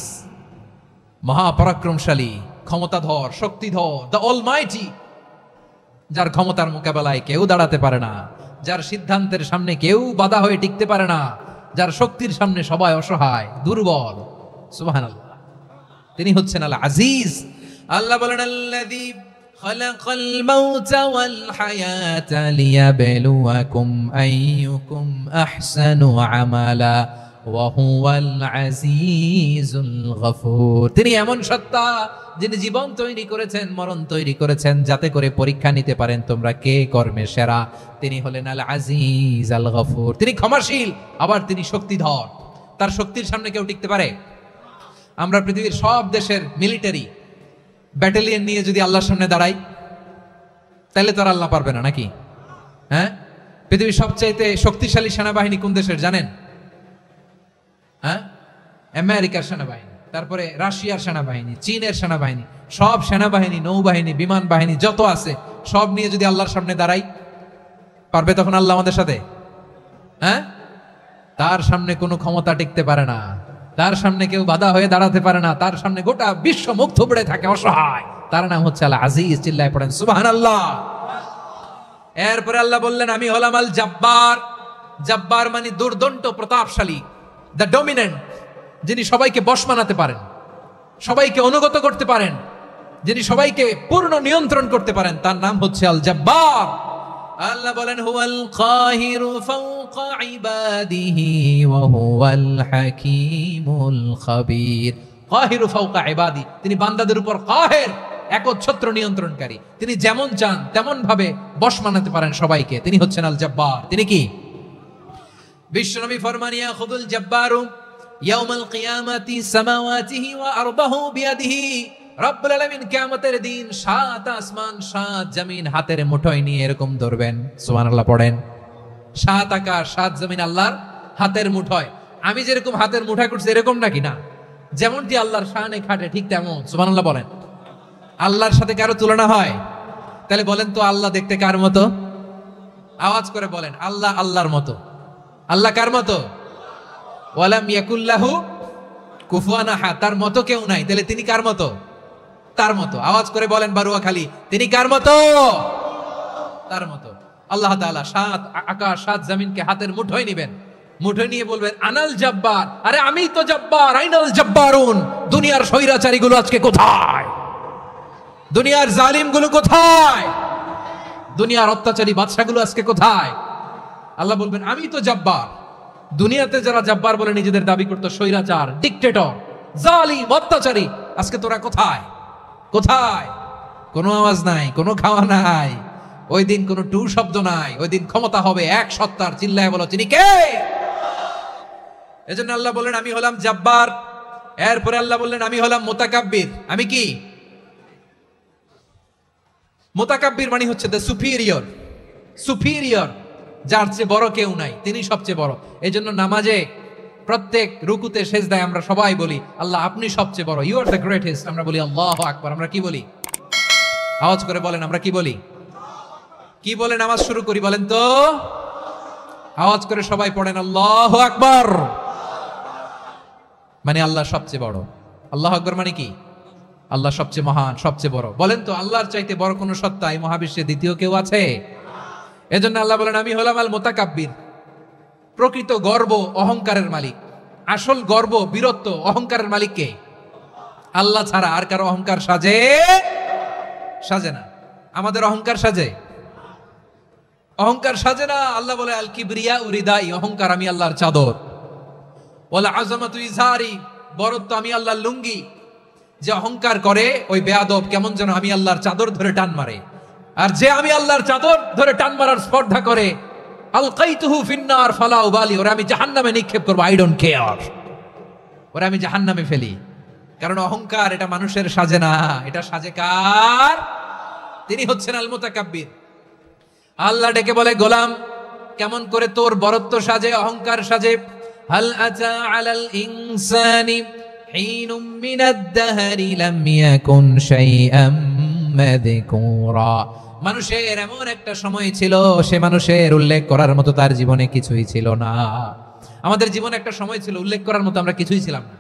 মহাপরাক্রমশালী, ক্ষমতাধর, শক্তিধর, দ্য অলমাইটি, যার ক্ষমতার মোকাবেলায় কেউ দাঁড়াতে পারে না, যার সিদ্ধান্তের সামনে কেউ বাধা হয়ে টিকতে পারে না, যার শক্তির সামনে সবাই অসহায়, দুর্বল। সুবহানাল্লাহ, তিনি হচ্ছেন আল আজিজ। আল্লাহ বলেন আল্লাযী খালাকাল মাউতা ওয়াল হায়াতা লিয়াবলুয়াকুম আইয়ুকুম আহসানু আমালা ওয়া হুয়াল আজিজুল গফুর। তিনি এমন সত্তা যিনি জীবন তৈরি করেছেন, মরণ তৈরি করেছেন, যাতে করে পরীক্ষা নিতে পারেন তোমরা কে কর্মে সেরা। তিনি হলেন আল আজিজ আল গফুর। তিনি ক্ষমাশীল, আবার তিনি শক্তিধর। তার শক্তির সামনে কেউ টিকতে পারে? আমরা পৃথিবীর সব দেশের মিলিটারি ব্যাটালিয়ন নিয়ে যদি আল্লাহর সামনে দাঁড়াই, তাহলে তো আর আল্লাহ পারবে না নাকি? হ্যাঁ, পৃথিবীর সবচাইতে শক্তিশালী সেনাবাহিনী কোন দেশের জানেন? হ্যাঁ, আমেরিকার সেনাবাহিনী, তারপরে রাশিয়ার সেনাবাহিনী, চীনের সেনাবাহিনী, সব সেনাবাহিনী, নৌবাহিনী, বিমান বাহিনী যত আছে সব নিয়ে যদি আল্লাহর সামনে দাঁড়াই, পারবে তখন আল্লাহ আমাদের সাথে? হ্যাঁ, তার সামনে কোনো ক্ষমতা টিকতে পারে না। তার সামনে কেউ বাধা হয়ে দাঁড়াতে পারে না, তার সামনে গোটা বিশ্ব মুখ থুবড়ে থাকে অসহায়। তার নাম হচ্ছে আল আজিজ। চিল্লায় পড়েন সুবহানাল্লাহ। এরপরে আল্লাহ বললেন আমি হলাম আল জব্বার। জব্বার মানে দুর্দণ্ড প্রতাপশালী, দ্য ডমিনেন্ট, যিনি সবাইকে বশ মানাতে পারেন, সবাইকে অনুগত করতে পারেন, যিনি সবাইকে পূর্ণ নিয়ন্ত্রণ করতে পারেন, তার নাম হচ্ছে আল জব্বার। আল্লাহ বলেন হুয়াল কাহিরু ফাওকা ইবাদিহি ওয়া হুয়াল হাকীমুল খাবীর। কাহিরু ফাওকা ইবাদি, তিনি বান্দাদের উপর কাহের, একচ্ছত্র নিয়ন্ত্রণকারী। তিনি যেমন চান তেমন ভাবে বশ মানাতে পারেন সবাইকে। তিনি হচ্ছেন আল জব্বার। তিনি কি? বিশ্বনবী ফরমান ইয়াখুদুল জব্বারু ইয়াউমাল কিয়ামাতি সামাওয়াতিহি ওয়া আরদাহু বিয়াদিহি। রব্বুল আলামিন কিয়ামতের দিন 7 আসমান 7 জমিন হাতের মুঠোয় নিয়ে এরকম ধরবেন। সুবহানাল্লাহ পড়েন। 7 আকাশ 7 জমিন আল্লাহর হাতের মুঠোয়। আমি যেরকম হাতের মুঠোয় করছি এরকম নাকি? না, যেমনটি আল্লাহর শানে খাটে ঠিক তেমন। সুবহানাল্লাহ বলেন। আল্লাহর সাথে কারো তুলনা হয়? তাহলে বলেন তো আল্লাহ দেখতে কার মতো? আওয়াজ করে বলেন আল্লাহ আল্লাহর মতো। আল্লাহ কার মতো? ওয়ালাম ইয়াকুল্লাহু কুফুয়ান আহাদ, তার মতো কেউ নাই। তাহলে তিনি কার মতো? তার মতো। আওয়াজ করে বলেন বারুয়াখালী, তিনি কার মতো? তার মতো। আল্লাহ তাআলা 7 আকাশ 7 জমিনকে হাতের মুঠোয় নেবেন, মুঠোয় নিয়ে বলবেন আনাল জব্বার। আরে আমি তো জব্বার। আইনাল জব্বারুন। দুনিয়ার স্বৈরাচারীগুলো আজকে কোথায়? দুনিয়ার জালিমগুলো কোথায়? দুনিয়ার অত্যাচারী বাদশাগুলো আজকে কোথায়? আল্লাহ বলবেন আমি তো জব্বার। দুনিয়াতে যারা জব্বার বলে নিজেদের দাবি করতো, স্বৈরাচার, ডিক্টেটর, জালিম, অত্যাচারী, আজকে তোরা কোথায়? কোথায়? কোনো আওয়াজ নাই, কোনো খাওয়া নাই, ওই দিন কোনো টু শব্দ নাই। ওই দিন ক্ষমতা হবে এক সত্তার। চিল্লায় বলো তিনি কে? এজন্য আল্লাহ বললেন আমি হলাম জব্বার। এরপরে আল্লাহ বললেন আমি হলাম মুতাকাব্বির। আমি কি? মুতাকাব্বির মানে হচ্ছে দ্য সুপিরিয়র। সুপিরিয়র, যার চেয়ে বড় কেউ নাই, তিনি সবচেয়ে বড়। এই জন্য নামাজে প্রত্যেক রুকুতে সেজদায় আমরা সবাই বলি আল্লাহ আপনি সবচেয়ে বড়, ইউ আর দ্য গ্রেটেস্ট। আমরা বলি আল্লাহু আকবার। আমরা কি বলি? আওয়াজ করে বলেন আমরা কি বলি? কি বলে নামাজ শুরু করি বলেন তো? আওয়াজ করে সবাই পড়েন আল্লাহু আকবার। মানে আল্লাহ সবচেয়ে বড়। আল্লাহু আকবার মানে কি? আল্লাহ সবচেয়ে মহান, সবচেয়ে বড়। বলেন তো আল্লাহর চাইতে বড় কোন সত্তা এই মহাবিশ্বে দ্বিতীয় কেউ আছে? এজন্য আল্লাহ বলেন আমি হলাম আল মুতাকাব্বির। প্রকৃত গর্ব অহংকারের মালিক। আসল গর্ব, বীরত্ব, অহংকারের মালিক কে? আল্লাহ ছাড়া আর কারো অহংকার সাজে? সাজে না। আমাদের অহংকার সাজে? অহংকার সাজে না। আল্লাহ বলে আল কিবরিয়া উরিদাই, অহংকার আমি আল্লাহর চাদর। ওয়াল আযমাতু ইজারি, বরত্ব আমি আল্লাহর লুঙ্গি। যে অহংকার করে ওই বেয়াদব কেমন যেন আমি আল্লাহর চাদর ধরে টান মারে। আর যে আমি আল্লাহর চাদর ধরে টান মারার স্পর্ধা করে আলকাইতুহু ফিন্নার ফালা উবালি, ওরা আমি জাহান্নামে নিক্ষেপ করব, আই ডোন্ট কেয়ার, ওরা আমি জাহান্নামে ফেলি। কারণ অহংকার এটা মানুষের সাজে না, এটা সাজে কার? তিনি হচ্ছেন আল মুতাকাব্বির। আল্লাহ ডেকে বলে গোলাম কেমন করে তোর বরত্ব সাজে, অহংকার সাজে? হাল আতা আলাল ইনসানি হিনুম মিনাদ দাহরি লাম ইয়াকুন শাইআম মাযকুরা। মানুষের এমন একটা সময় ছিল, সে মানুষের উল্লেখ করার মতো তার জীবনে কিছুই ছিল না। আমাদের জীবনে একটা সময় ছিল উল্লেখ করার মতো আমরা কিছুই ছিলাম না।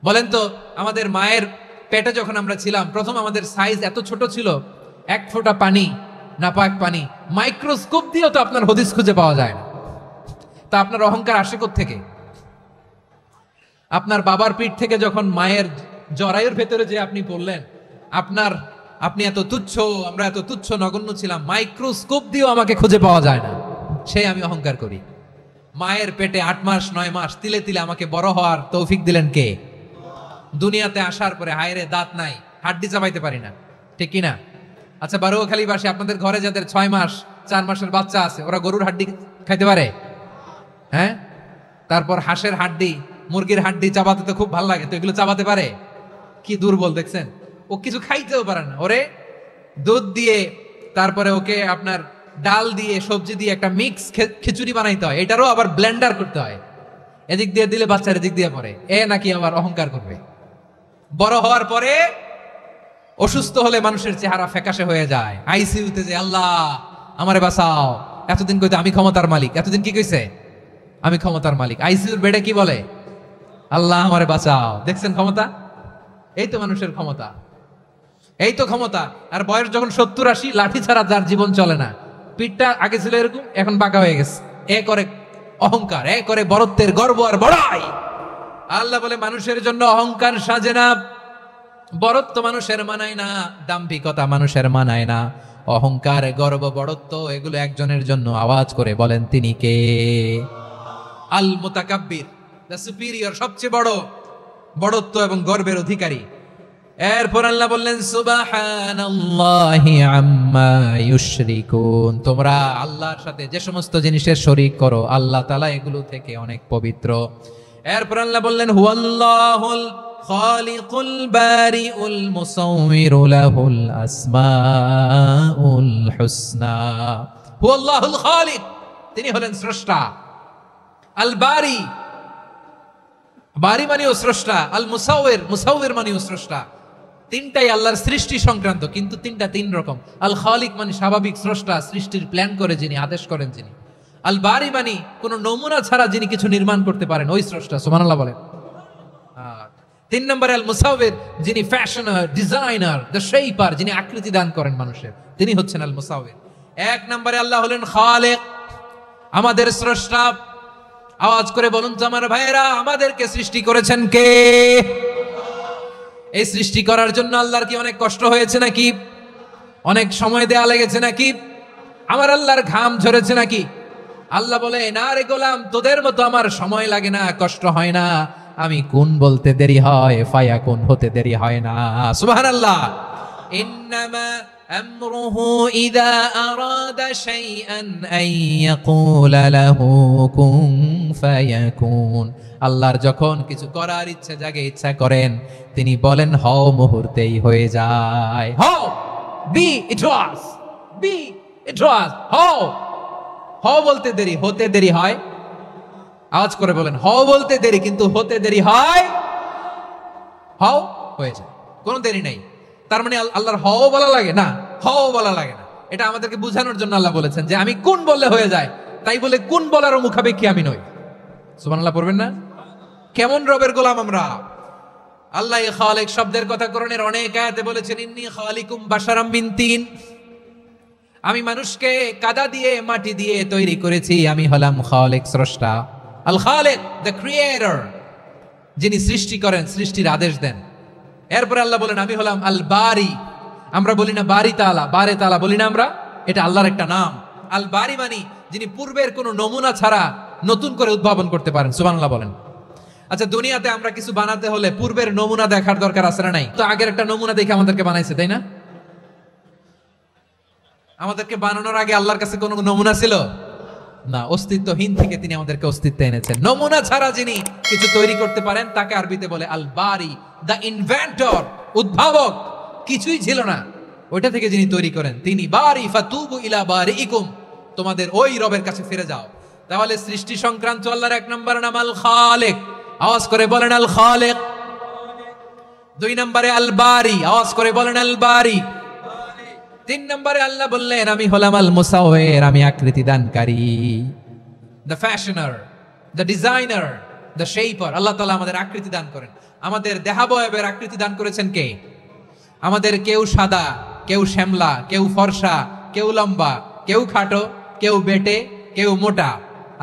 বলেন তো আমাদের মায়ের পেটে যখন আমরা ছিলাম, প্রথম আমাদের সাইজ এত ছোট ছিল, 1 ফোঁটা পানি, নাপাক পানি, মাইক্রোস্কোপ দিয়েও তো আপনার হদিস খুঁজে পাওয়া যায় না। তা আপনার অহংকার আসে কোত্থেকে? আপনার বাবার পিঠ থেকে যখন মায়ের জরায়ুর ভেতরে যে আপনি বললেন আপনি এত তুচ্ছ, আমরা এত তুচ্ছ নগণ্য ছিলাম, মাইক্রোস্কোপ দিয়েও আমাকে খুঁজে পাওয়া যায় না, সেই আমি অহংকার করি। মায়ের পেটে 8 মাস 9 মাস তিলে তিলে আমাকে বড় হওয়ার তৌফিক দিলেন কে? দুনিয়াতে আসার পরে হায়রে দাঁত নাই, হাড্ডি চাবাইতে পারি না, ঠিক কিনা? আচ্ছা বারুয়াখালীবাসী, আপনাদের ঘরে যাদের 6 মাস 4 মাসের বাচ্চা আছে, ওরা গরুর হাড্ডি খাইতে পারে? হ্যাঁ। তারপর হাঁসের হাড্ডি, মুরগির হাড্ডি চাবাতে তো খুব ভালো লাগে, তো এগুলো চাবাতে পারে? কি দুর্বল দেখছেন, ও কিছু খাইতেও পারে না। ওরে দুধ দিয়ে, তারপরে ওকে আপনার ডাল দিয়ে, সবজি দিয়ে একটা মিক্স খিচুড়ি বানাইতে হয়, এটারও আবার ব্লেন্ডার করতে হয়। এদিক দিয়ে দিলে বাচ্চার এদিক দিয়ে পড়ে, এ নাকি আবার অহংকার করবে। বড় হওয়ার পরে অসুস্থ হলে মানুষের চেহারা ফ্যাকাশে হয়ে যায়, আইসিইউতে যে আল্লাহ আমারে বাঁচাও, এতদিন কইতে আমি ক্ষমতার মালিক, এতদিন কি কইছে? আমি ক্ষমতার মালিক। আইসিইউর বেডে কি বলে? আল্লাহ আমারে বাঁচাও। দেখছেন ক্ষমতা? এই তো মানুষের ক্ষমতা, এই তো ক্ষমতা। আর বয়স যখন 70-80, লাঠি ছাড়া যার জীবন চলে না। পিঠটা আগে ছিল এরকম, এখন বাঁকা হয়ে গেছে। এ করে অহংকার, এ করে বড়ত্বের গর্ব আর বড়াই। আল্লাহ বলে মানুষের জন্য অহংকার সাজে না, বড়ত্ব মানুষের মানায় না, দাম্ভিকতা মানুষের মানায় না। অহংকার, গর্ব, বড়ত্ব এগুলো একজনের জন্য। আওয়াজ করে বলেন তিনি কে? আল মুতাকাব্বির, দ্য সুপিরিয়র, সবচেয়ে বড়, বড়ত্ব এবং গর্বের অধিকারী। এরপর আল্লাহ বললেন সুবহানাল্লাহি আম্মা ইউশরিকুন। তোমরা আল্লাহর সাথে যে সমস্ত জিনিসের শরীক করো, আল্লাহ তাআলা এগুলো থেকে অনেক পবিত্র। এরপর আল্লাহ বললেন হুয়াল্লাহুল খালিকুল বারিউল মুসাউমিরু লাহুল আসমাউল হুসনা। হুয়াল্লাহুল খালিক, তিনি হলেন স্রষ্টা। আল বারি, বারি মানেও স্রষ্টা। আল মুসাউইর, মুসাউইর মানেও স্রষ্টা। তিনটাই আল্লাহর সৃষ্টি সংক্রান্ত, কিন্তু তিনটা তিন রকম। আল খালিক মানে স্বাভাবিক স্রষ্টা, সৃষ্টির প্ল্যান করে যিনি, আদেশ করেন যিনি। আল বারি মানে কোন নমুনা ছাড়া যিনি কিছু নির্মাণ করতে পারেন, ওই স্রষ্টা। সুবহানাল্লাহ বলেন। তিন নম্বরে আল মুসাউইর, যিনি ফ্যাশনার, ডিজাইনার, দ্য শেপার, যিনি আকৃতি দান করেন মানুষের, তিনি হচ্ছেন আল মুসাউইর। এক নম্বরে আল্লাহ হলেন খালিক, আমাদের স্রষ্টা। আওয়াজ করে বলুন তো আমার ভাইয়েরা, আমাদেরকে সৃষ্টি করেছেন কে? এই সৃষ্টি করার জন্য আল্লাহর কি অনেক কষ্ট হয়েছে নাকি? অনেক সময় দেয়া লেগেছে নাকি? আমার আল্লাহর ঘাম ঝরেছে নাকি? আল্লাহ বলে, না রে গোলাম, তোদের মতো আমার সময় লাগে না, কষ্ট হয় না। আমি কোন বলতে দেরি হয়, ফায়াকুন হতে দেরি হয় না। সুবহানাল্লাহ। ইন্নামা আমরুহু ইযা আরাদা শাইআন আন ইয়াকুলা লাহু কুন ফায়াকুন। আল্লাহর যখন কিছু করার ইচ্ছা জাগে, ইচ্ছা করেন, তিনি বলেন হও, মুহূর্তেই হয়ে যায়। হও, বি ইট ওয়াজ, বি ইট ওয়াজ। হও, হও বলতে দেরি, হতে দেরি হয়। আওয়াজ করে বলেন, হও বলতে দেরি, কিন্তু হতে দেরি হয়। হও, হয়ে যায়, কোনো দেরি নাই। তার মানে আল্লাহর হও বলা লাগে না, হও বলা লাগে না। এটা আমাদেরকে বোঝানোর জন্য আল্লাহ বলেছেন যে আমি কোন বললে হয়ে যায়, তাই বলে কোন বলারও মুখাপেক্ষী আমি নই। সুবহানাল্লাহ পড়বেন না? কেমন রবের গোলাম আমরা। আল্লাহ খালিক শব্দের কথা কোরআনের অনেক আয়াতে বলেছেন, ইন্নী খালিকুম বাশারাম মিন তিন। আমি মানুষকে কাদা দিয়ে, মাটি দিয়ে তৈরি করেছি। আমি হলাম খালিক, স্রষ্টা। আল খালিক, দ্য ক্রিয়েটর, যিনি সৃষ্টি করেন, সৃষ্টির আদেশ দেন। এরপরে আল্লাহ বলেন আমি হলাম আল বারি। আমরা বলি না বারি তাআলা, বারে তাআলা বলি না আমরা, এটা আল্লাহর একটা নাম। আল বারি মানি যিনি পূর্বের কোনো নমুনা ছাড়া নতুন করে উদ্ভাবন করতে পারেন। সুবহানাল্লাহ বলেন। আচ্ছা, দুনিয়াতে আমরা কিছু বানাতে হলে পূর্বের নমুনা দেখার দরকার আছে না নাই? তো আগের একটা নমুনা দেখে আমাদেরকে বানাইছে, তাই না? আমাদেরকে বানানোর আগে আল্লাহর কাছে কোনো নমুনা ছিল না। অস্তিত্বহীন থেকে তিনি আমাদেরকে অস্তিত্ব এনেছেন। নমুনা ছাড়া যিনি কিছু তৈরি করতে পারেন, তাকে আরবিতে বলে আল বারি, দ্য ইনভেন্টর, উদ্ভাবক। কিছুই ছিল না, ওইটা থেকে যিনি তৈরি করেন তিনি বারি। ফাতুবু ইলা বারিইকুম, তোমাদের ওই রবের কাছে ফিরে যাও। তাহলে সৃষ্টি সংক্রান্ত আল্লাহর এক নম্বর নাম আল খালিক। আওয়াজ করে বলেন আল খালিক। দুই নম্বরে আল বারি। আওয়াজ করে বলেন আল বারি। তিন নম্বরে আল্লাহ বললেন আমি হলাম আল মুসাউইর, আমি আকৃতি দানকারী, the fashioner, the designer, the shaper. আল্লাহ তাআলা আমাদের আকৃতি দান করেন। আমাদের দেহাবয়বের আকৃতি দান করেছেন কে? আমাদের কেউ সাদা, কেউ শ্যামলা, কেউ ফর্সা, কেউ লম্বা, কেউ খাটো, কেউ বেটে, কেউ মোটা,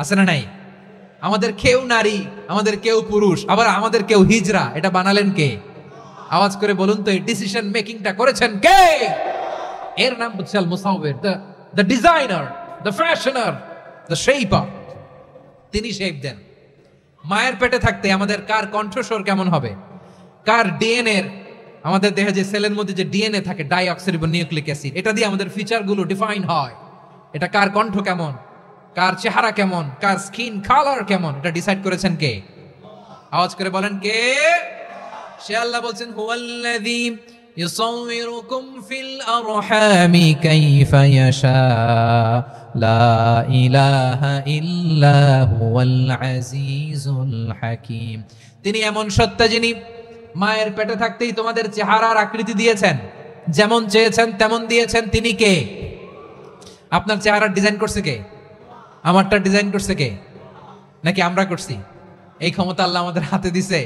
আছে না নাই? আমাদের কেউ নারী, আমাদের কেউ পুরুষ, আবার আমাদের কেউ হিজড়া। এটা বানালেন কে? আওয়াজ করে বলুন তো, এই ডিসিশন মেকিংটা করেছেন কে? এর নাম হচ্ছে আল মুসাউইর, the designer, the fashioner, the shaper. তিনি শেপ দেন। মায়ের পেটে থাকতে আমাদের কার কণ্ঠস্বর কেমন হবে, কার ডিএনএ, আমাদের দেহে যে সেলের মধ্যে যে ডিএনএ থাকে, ডাইঅক্সিরিবোনিউক্লিক অ্যাসিড, এটা দিয়ে আমাদের ফিচারগুলো ডিফাইন হয়। এটা কার কণ্ঠ কেমন, কার চেহারা কেমন, কার স্কিন কালার কেমন, এটা ডিসাইড করেছেন কে? আওয়াজ করে বলেন কে? সে আল্লাহ বলছেন হুয়াল্লাযী ইউসাউইরুকুম ফিল আরহামি কাইফা ইয়াশা লা ইলাহা ইল্লা হুয়াল আজিজুল হাকীম। তিনি এমন সত্তা যিনি মায়ের পেটে থাকতেই তোমাদের চেহারার আকৃতি দিয়েছেন, যেমন চেয়েছেন তেমন দিয়েছেন। তিনি কে? আপনার চেহারা ডিজাইন করছে কে? আমারটা ডিজাইন করছে কে? নাকি আমরা করছি? এই ক্ষমতা আল্লাহ আমাদের হাতে দিছে,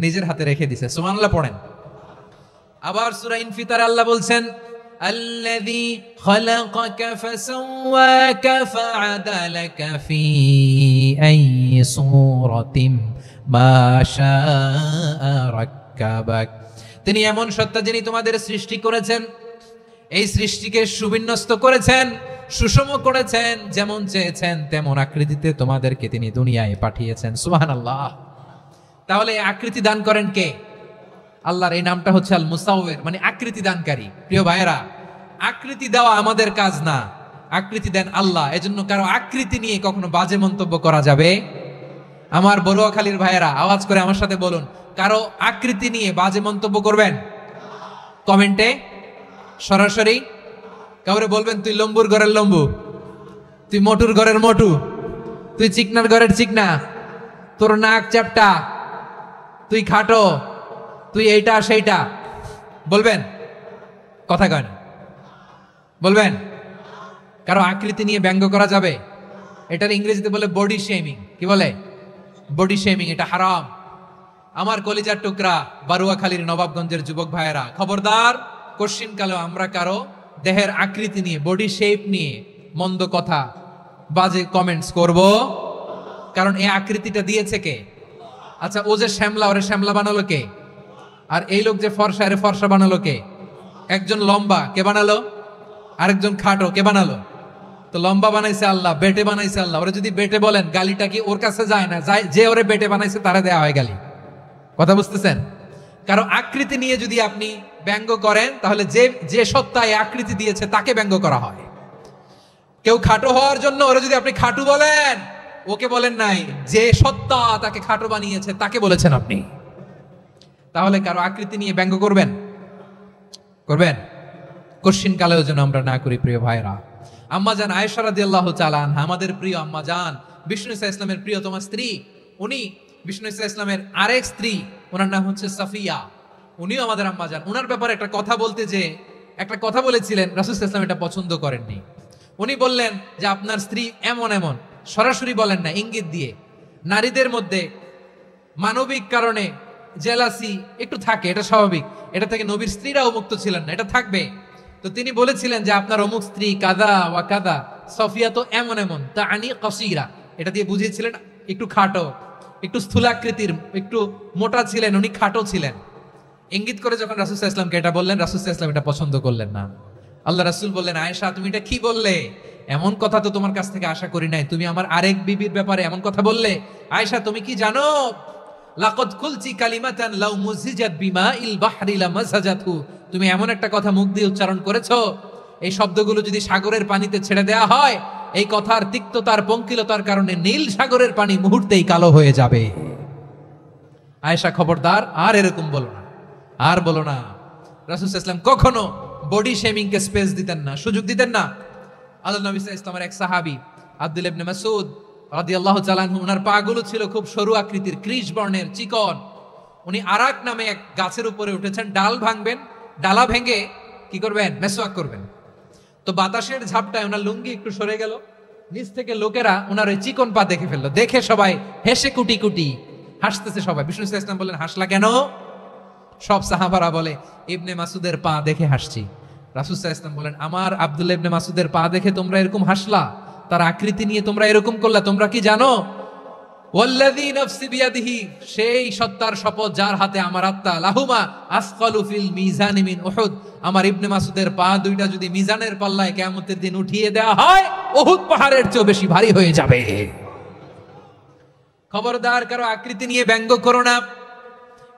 নিজের হাতে রেখে দিছে। সুবহানাল্লাহ পড়েন। আবার সূরা ইনফিতার আল্লাহ বলছেন, আল্লাযী খালাকাকা ফাসাওয়াকা ফাআদালাকা ফি আইয়ি সূরাতিন মা শাআ রাক্কাবাক। তিনি এমন সত্তা যিনি তোমাদের সৃষ্টি করেছেন, এই সৃষ্টিকে সুবিন্যস্ত করেছেন, সুষম করেছেন, যেমন চেয়েছেন তেমন আকৃতিতে তোমাদেরকে তিনি দুনিয়ায় পাঠিয়েছেন। সুবহানাল্লাহ। তাহলে আকৃতি দান করেন কে? আল্লাহর এই নামটা হচ্ছে আল মুসাউবির, মানে আকৃতি দানকারী। প্রিয় ভাইয়েরা, আকৃতি দেওয়া আমাদের কাজ না, আকৃতি দেন আল্লাহ। এজন্য কারো আকৃতি নিয়ে কখনো বাজে মন্তব্য করা যাবে? আমার বড়ুয়াখালীর ভাইয়েরা আওয়াজ করে আমার সাথে বলুন, কারো আকৃতি নিয়ে বাজে মন্তব্য করবেন? কমেন্টে সরাসরি কাউরে বলবেন তুই লম্বুর ঘরের লম্বু, তুই মোটুর ঘরের মোটু, তুই চিকনার ঘরের চিকনা, তোর নাক চ্যাপটা, তুই খাটো, তুই এইটা সেইটা বলবেন? কথা কয় না, বলবেন? কারো আকৃতি নিয়ে ব্যঙ্গ করা যাবে? এটার ইংরেজিতে বলে বডি শেমিং। কি বলে? Body shaming. এটা হারাম। আমার কলিজার টুকরা বারুয়াখালীর নবাবগঞ্জের যুবক ভাইয়েরা, খবরদার, কোশ্চিন কালো আমরা কারো দেহের আকৃতি নিয়ে, বডি শেপ নিয়ে মন্দ কথা, বাজে কমেন্টস করব, কারণ এই আকৃতিটা দিয়েছে কে? আচ্ছা, ও যে শ্যামলা, ওরে শ্যামলা বানালো কে? আর এই লোক যে ফর্সা, এর ফর্সা বানালো কে? একজন লম্বা, কে বানালো? আরেকজন খাটো, কে বানালো? তো লম্বা বানাইছে আল্লাহ, বেটে বানাইছে আল্লাহ। ওরা যদি বেটে বলেন, গালিটা কি ওর কাছে যায় না? যায়। যে ওরে বেটে বানাইছে তারা দেয়া হয় গালি। কথা বুঝতেছেন? কারো আকৃতি নিয়ে যদি আপনি ব্যঙ্গ করেন, তাহলে যে যে সত্তা এই আকৃতি দিয়েছে তাকে ব্যঙ্গ করা হয়। কেউ খাটো হওয়ার জন্য ওরা যদি আপনি খাটু বলেন, ওকে বলেন নাই, যে সত্তা তাকে খাটো বানিয়েছে তাকে বলেছেন আপনি। তাহলে কারো আকৃতি নিয়ে ব্যঙ্গ করবেন? করবেন? কোশ্চিন কালেও যেন আমরা না করি। প্রিয় ভাইরা, আম্মাজান আয়েশা রাদিয়াল্লাহু তাআলা আনহা, আমাদের প্রিয় আম্মাজান, বিষ্ণু ইসা ইসলামের প্রিয়তমা স্ত্রী, উনি বিষ্ণু ইসা ইসলামের আরেক স্ত্রী, ওনার নাম হচ্ছে সাফিয়া, উনিও আমাদের আম্মাজান। ওনার ব্যাপারে একটা কথা বলতে যে একটা কথা বলেছিলেন, রাসূল সাল্লাল্লাহু আলাইহি ওয়াসাল্লাম এটা পছন্দ করেননি। উনি বললেন যে আপনার স্ত্রী এমন এমন, সরাসরি বলেন না, ইঙ্গিত দিয়ে। নারীদের মধ্যে মানবিক কারণে জেলাসি একটু থাকে, এটা স্বাভাবিক। এটা থেকে নবীর স্ত্রীরাও মুক্ত ছিলেন না, এটা থাকবে। তো তিনি বলেছিলেন যে আপনার অমুক স্ত্রী কাদা ওয়া কাদা, সফিয়া তো এমন এমন, তা আনি কসিরা, এটা দিয়ে বুঝিয়েছিলেন একটু খাটো, একটু স্থূলাকৃতির, একটু মোটা ছিলেন, উনি খাটো ছিলেন। ইঙ্গিত করে যখন রাসূল সাল্লাল্লাহু আলাইহি ওয়াসাল্লামকে এটা বললেন, রাসূল সাল্লাল্লাহু আলাইহি ওয়াসাল্লাম এটা পছন্দ করলেন না। আল্লাহ রাসূল বললেন, আয়েশা তুমি এটা কি বললে? এমন কথা তো তোমার কাছ থেকে আশা করি নাই, তুমি আমার আরেক বিবির ব্যাপারে এমন কথা বললে। আয়েশা তুমি কি জানো, লাকাদ কুলতি কালিমাতান লাউ মুজিজাত বিমাইল বাহরি লামাসাজাতহু, তুমি এমন একটা কথা মুখ দিয়ে উচ্চারণ করেছো, এই শব্দগুলো যদি সাগরের পানিতে ছেড়ে দেয়া হয়, এই কথার তিক্ততার পঙ্কিলতার কারণে নীল সাগরের পানি মুহূর্তেই কালো হয়ে যাবে। আয়েশা খবরদার, আর এরকম বলো না, আর বলো না। রাসূল সাল্লাল্লাহু আলাইহি ওয়াসাল্লাম কখনো বডি শেমিং কে স্পেস দিতেন না, সুযোগ দিতেন না। আল্লাহ নবী সাল্লাল্লাহু আলাইহি ওয়াসাল্লামের এক সাহাবী আব্দুল্লাহ ইবনে মাসউদ রাদিয়াল্লাহু তাআলা আনহু, ওনার পাগুলো ছিল খুব সরু আকৃতির, ক্রিশ বর্ণের, চিকন। উনি আরাক নামে এক গাছের উপরে উঠেছেন, ডাল ভাঙবেন, ডালা ভেঙে কি করবেন? মেসওয়াক করবেন। তো বাতাসের ঝাপটায় ওনার লুঙ্গি একটু সরে গেল, নিচ থেকে লোকেরা ওনার ওই চিকন পা দেখে ফেললো। দেখে সবাই হেসে কুটি কুটি হাসতেছে সবাই। বিষ্ণু সাল্লাল্লাহু আলাইহি ওয়াসাল্লাম বললেন, হাসলা কেন? সব সাহাবারা বলে, ইবনে মাসুদের পা দেখে হাসছি। রাসূল সাল্লাল্লাহু আলাইহি ওয়াসাল্লাম বলেন, আমার আব্দুল্লাহ ইবনে মাসুদের পা দেখে তোমরা এরকম হাসলা, তার আকৃতি নিয়ে তোমরা এরকম করলা, তোমরা কি জানো? ওয়াল্লাযী নাফসি বিয়াদিহি, সেই সত্তার শপথ যার হাতে আমার আত্মা, লাহুমা আসকালু ফিল মিজানি মিন উহুদ, আমার ইবনে মাসুদের পা দুইটা যদি মিজানের পাল্লায় কিয়ামতের দিন উঠিয়ে দেওয়া হয়, উহুদ পাহাড়ের চেয়ে বেশি ভারী হয়ে যাবে। খবরদার, কারো আকৃতি নিয়ে ব্যঙ্গ করো না,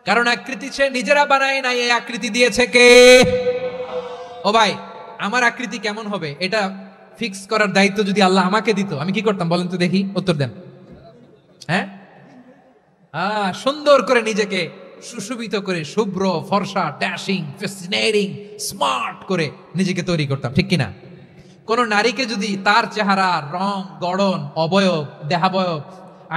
কারণ আকৃতি সে নিজেরা বানায় নাই, এই আকৃতি দিয়েছে কে? ও ভাই, আমার আকৃতি কেমন হবে এটা ফিক্স করার দায়িত্ব যদি আল্লাহ আমাকে দিত, আমি কি করতাম বলেন তো দেখি, উত্তর দেন। হ্যাঁ, সুন্দর করে নিজেকে সুশোভিত করে, শুভ্র, ফর্সা, ড্যাশিং, ফ্যাসিনেটিং, স্মার্ট করে নিজেকে তৈরি করতাম, ঠিক কিনা? কোন নারীকে যদি তার চেহারা, রং, গড়ন, অবয়ব, দেহাবয়ব,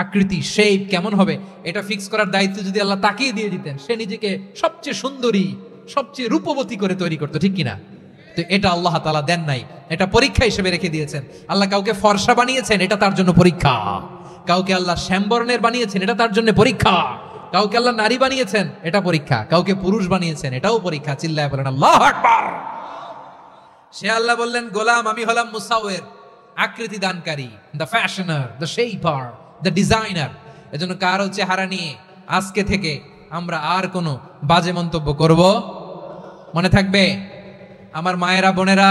আকৃতি, শেপ কেমন হবে এটা ফিক্স করার দায়িত্ব যদি আল্লাহ তাকিয়ে দিয়ে দিতেন, সে নিজেকে সবচেয়ে সুন্দরী, সবচেয়ে রূপবতী করে তৈরি করতো, ঠিক কিনা? তো এটা আল্লাহ তাআলা দেন নাই, এটা পরীক্ষা হিসেবে রেখে দিয়েছেন। আল্লাহ কাউকে ফর্সা বানিয়েছেন, এটা তার জন্য পরীক্ষা। কাউকে আল্লাহ শ্যামবর্ণের বানিয়েছেন, এটা তার জন্য পরীক্ষা। কাউকে আল্লাহ নারী বানিয়েছেন, এটা পরীক্ষা। কাউকে পুরুষ বানিয়েছেন, এটাও পরীক্ষা। চিল্লায় বলেন আল্লাহু আকবার। সে আল্লাহ বললেন, গোলাম আমি হলাম মুসাওয়ির, আকৃতি দানকারী, the fashioner, the shaper, the designer. এজন্য কারো চেহারা নিয়ে আজকে থেকে আমরা আর কোনো বাজে মন্তব্য করব মনে থাকবে। আমার মায়েরা, বোনেরা,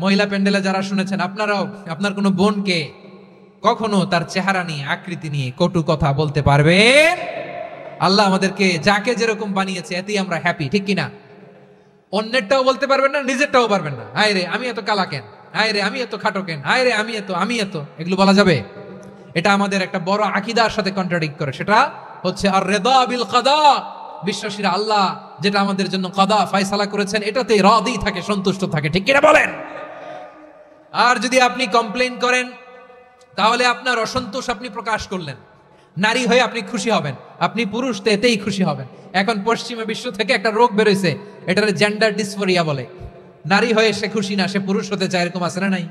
মহিলা প্যান্ডেলে যারা শুনেছেন, আপনারাও আপনার কোনো বোনকে কখনো তার চেহারা নিয়ে, আকৃতি নিয়ে কটু কথা বলতে পারবে? আল্লাহ আমাদেরকে যাকে যেরকম বানিয়েছে এতেই আমরা হ্যাপি, ঠিক কিনা? অন্যেরটাও বলতে পারবেন না, নিজেরটাও পারবেন না। হায় রে আমি এত কালা কেন, হায় রে আমি এত খাটো কেন, হায় রে আমি এত, এগুলো বলা যাবে? এটা আমাদের একটা বড় আকীদার সাথে কন্ট্রাডিক্ট করে। সেটা হচ্ছে আর রিদা বিল কাদা। বিশ্বাসীরা আল্লাহ যেটা আমাদের জন্য কাদা ফয়সালা করেছেন এটাতেই রাদি থাকে, সন্তুষ্ট থাকে, ঠিক কিনা বলেন? আর যদি আপনি কমপ্লেইন করেন তাহলে আপনার অসন্তোষ আপনি প্রকাশ করলেন। নারী হয়ে আপনি খুশি হবেন, আপনি পুরুষ তো এতেই খুশি হবেন। এখন পশ্চিমা বিশ্ব থেকে একটা রোগ বেরোইছে, এটার জেন্ডার ডিসফোরিয়া বলে। নারী হয়ে সে খুশি না, সে পুরুষ হতে চায়, এরকম আছে না নাই?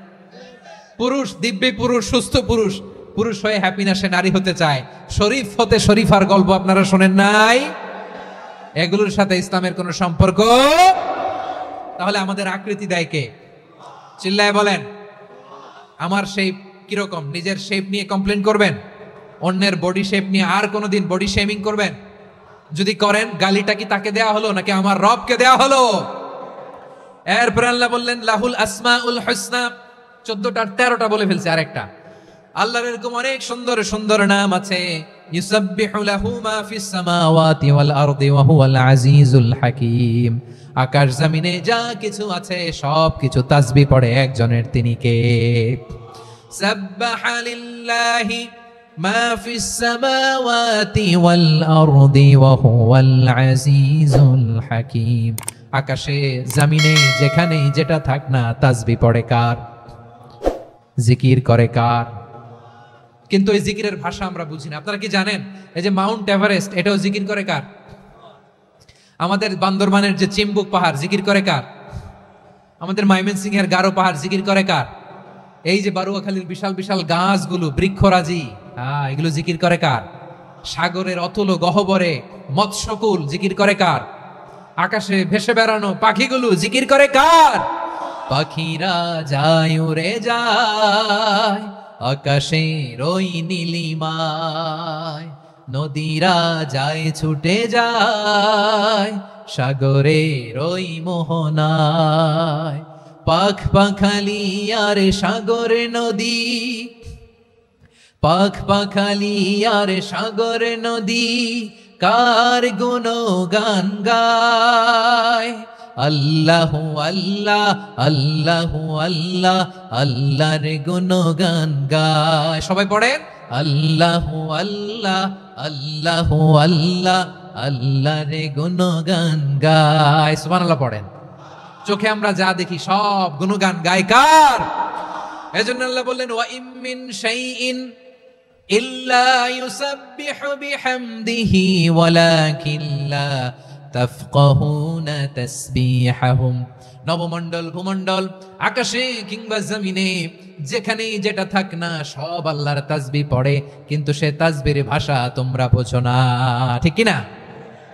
পুরুষ, দিব্যি পুরুষ, সুস্থ পুরুষ, পুরুষ হয়ে হ্যাপি না, সে নারী হতে চায়। শরীফ হতে শরীফার গল্প আপনারা শোনেন নাই? এগুলোর সাথে ইসলামের কোনো সম্পর্ক? তাহলে আমাদের আকৃতি দেয় কে? চিল্লায় বলেন। আমার শেপ কিরকম, নিজের শেপ নিয়ে কমপ্লেন করবেন? অন্যের বডি শেপ নিয়ে আর কোনোদিন বডি শেমিং করবেন? যদি করেন, গালিটা কি তাকে দেয়া হলো নাকি আমার রবকে দেয়া হলো? এরপর আল্লাহ বললেন লাহুল আসমাউল হুসনা, 14টা 13টা বলে ফেলছে আরেকটা। আল্লাহর এরকম অনেক সুন্দর সুন্দর নাম আছে। ইউসাব্বিহু লাহু মা ফিস সামাওয়াতি ওয়াল আরদি ওয়া হুয়াল আজিজুল হাকীম। আকাশ জমিনে যা কিছু আছে সব কিছু তাসবিহ পড়ে একজনের, তিনি কে? সাব্বাহা লিল্লাহি মা ফিস সামাওয়াতি ওয়াল আরদি ওয়া হুয়াল আজিজুল হাকীম। আকাশে জমিনে যেখানেই যেটা থাক না, তাসবিহ পড়ে কার? জিকির করে কার? কিন্তু এই জিকিরের ভাষা আমরা বুঝি না। আপনারা কি জানেন এই যে মাউন্ট এভারেস্ট, এটাও জিকির করে কার? আমাদের বান্দরবানের যে চিম্বুক পাহাড়, জিকির করে কার? আমাদের ময়মনসিংহ এর গারো পাহাড়, জিকির করে কার? এই যে বারুয়াখালীর বিশাল বিশাল গাছগুলো, বৃক্ষরাজি, এগুলো জিকির করে কার? সাগরের অতল গহ্বরে মৎস্যকুল, জিকির করে কার? আকাশে ভেসে বেড়ানো পাখিগুলো, জিকির করে কার? পাখিরা যায় উড়ে যায় আকাশের ওই নীলিমায়, নদীরা যায় ছুটে যায় সাগরের ওই মোহনায়। পাখ পাখালি আর সাগর নদী, পাখ পাখালি আর সাগর নদী, কার গুণগান গায়? আল্লাহু আল্লাহ আল্লাহু আল্লাহ, আল্লাহর গুণগান গায়। সবাই পড়েন আল্লাহু আল্লাহ আল্লাহু আল্লাহ, আল্লাহর গুণগান গায়। সুবহানাল্লাহ পড়েন। চোখে আমরা যা দেখি সব গুণগান গায় কার? এজন্য আল্লাহ বললেন ওয়া ইম মিন শাইইন ইল্লা ইউসাব্বিহু বিহামদিহি ওয়ালাকিন লা তাফকাহুনা তাসবিহাহুম। নবমণ্ডল, ভূমণ্ডল, আকাশে কিংবা জমিনে যেখানেই যেটা থাক না, সব আল্লাহর তাসবিহ পড়ে, কিন্তু সে তাসবিহর ভাষা তোমরা বোঝো না, ঠিক কি না?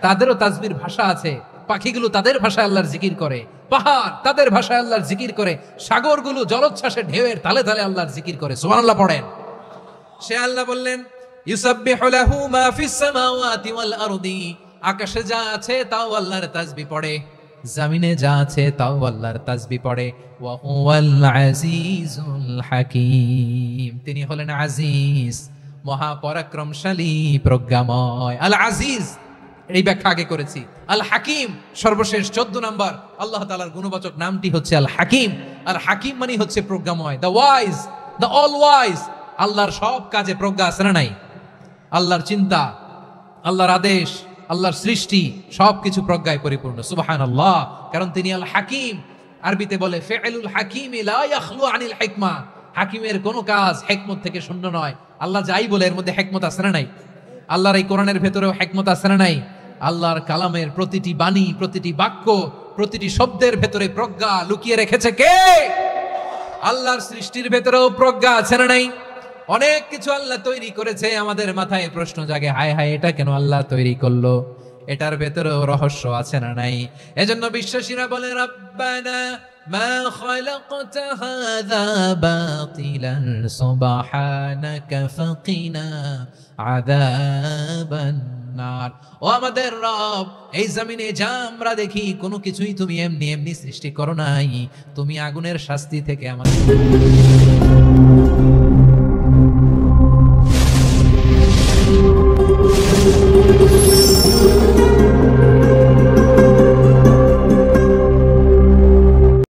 তাদেরও তাসবিহর ভাষা আছে। পাখিগুলো তাদের ভাষায় আল্লাহর জিকির করে, পাহাড় তাদের ভাষায় আল্লাহর জিকির করে, সাগরগুলো জলোচ্ছ্বাসে ঢেউয়ের তালে তালে আল্লাহর জিকির করে। সুবহানাল্লাহ পড়েন। সে আল্লাহ বললেন ইউসাব্বিহু লাহু মা ফিস সামাওয়াতি ওয়াল আরদি, আকাশে যা আছে তাও আল্লাহর তাসবিহ পড়ে, জমিনে যা আছে তাও আল্লাহর তাসবিহ পড়ে। ওয়া হুয়াল আজিজুল হাকীম, তিনি হলেন আজিজ, মহাপরাক্রমশালী, প্রজ্ঞাময়। আল আজিজ এই ব্যাখ্যা আগে করেছি। আল হাকিম সর্বশেষ 14 নম্বর আল্লাহ তাআলার গুণবাচক নামটি হচ্ছে আল হাকিম। আর হাকিম মানে হচ্ছে প্রজ্ঞাময়, the wise, the all wise. আল্লাহর সব কাজে প্রজ্ঞা আছে না নাই? আল্লাহর চিন্তা, আল্লাহর আদেশ, আল্লাহর সৃষ্টি সবকিছু প্রজ্ঞায় পরিপূর্ণ। সুবহানাল্লাহ। কারণ তিনি আল হাকিম। আরবিতে বলে ফিআলুল হাকিমি লা ইয়াখলু আনিল হিকমা, হাকিমের কোনো কাজ হিকমত থেকে শূন্য নয়। আল্লাহ যাই বলে এর মধ্যে হিকমত আছে না নাই? আল্লাহর এই কোরআনের ভেতরেও হিকমত আছে না নাই? আল্লাহর কালামের প্রতিটি বাণী, প্রতিটি বাক্য, প্রতিটি শব্দের ভেতরে প্রজ্ঞা লুকিয়ে রেখেছে কে? আল্লাহর সৃষ্টির ভেতরেও প্রজ্ঞা আছে না নাই? অনেক কিছু আল্লাহ তৈরি করেছে, আমাদের মাথায় প্রশ্ন জাগে, হায় হায় এটা কেন আল্লাহ তৈরি করলো? এটার ভেতরেও রহস্য আছে না নাই? এজন্য বিশ্বাসীরা বলে, রব্বানা মা খালাকতা হাযা বাতিলান সুবহানাকা ফাকিনা আযাবান নার। ও আমাদের রব, এই জমিনে যা আমরা দেখি কোনো কিছুই তুমি এমনি এমনি সৃষ্টি করো নাই, তুমি আগুনের শাস্তি থেকে আমাদের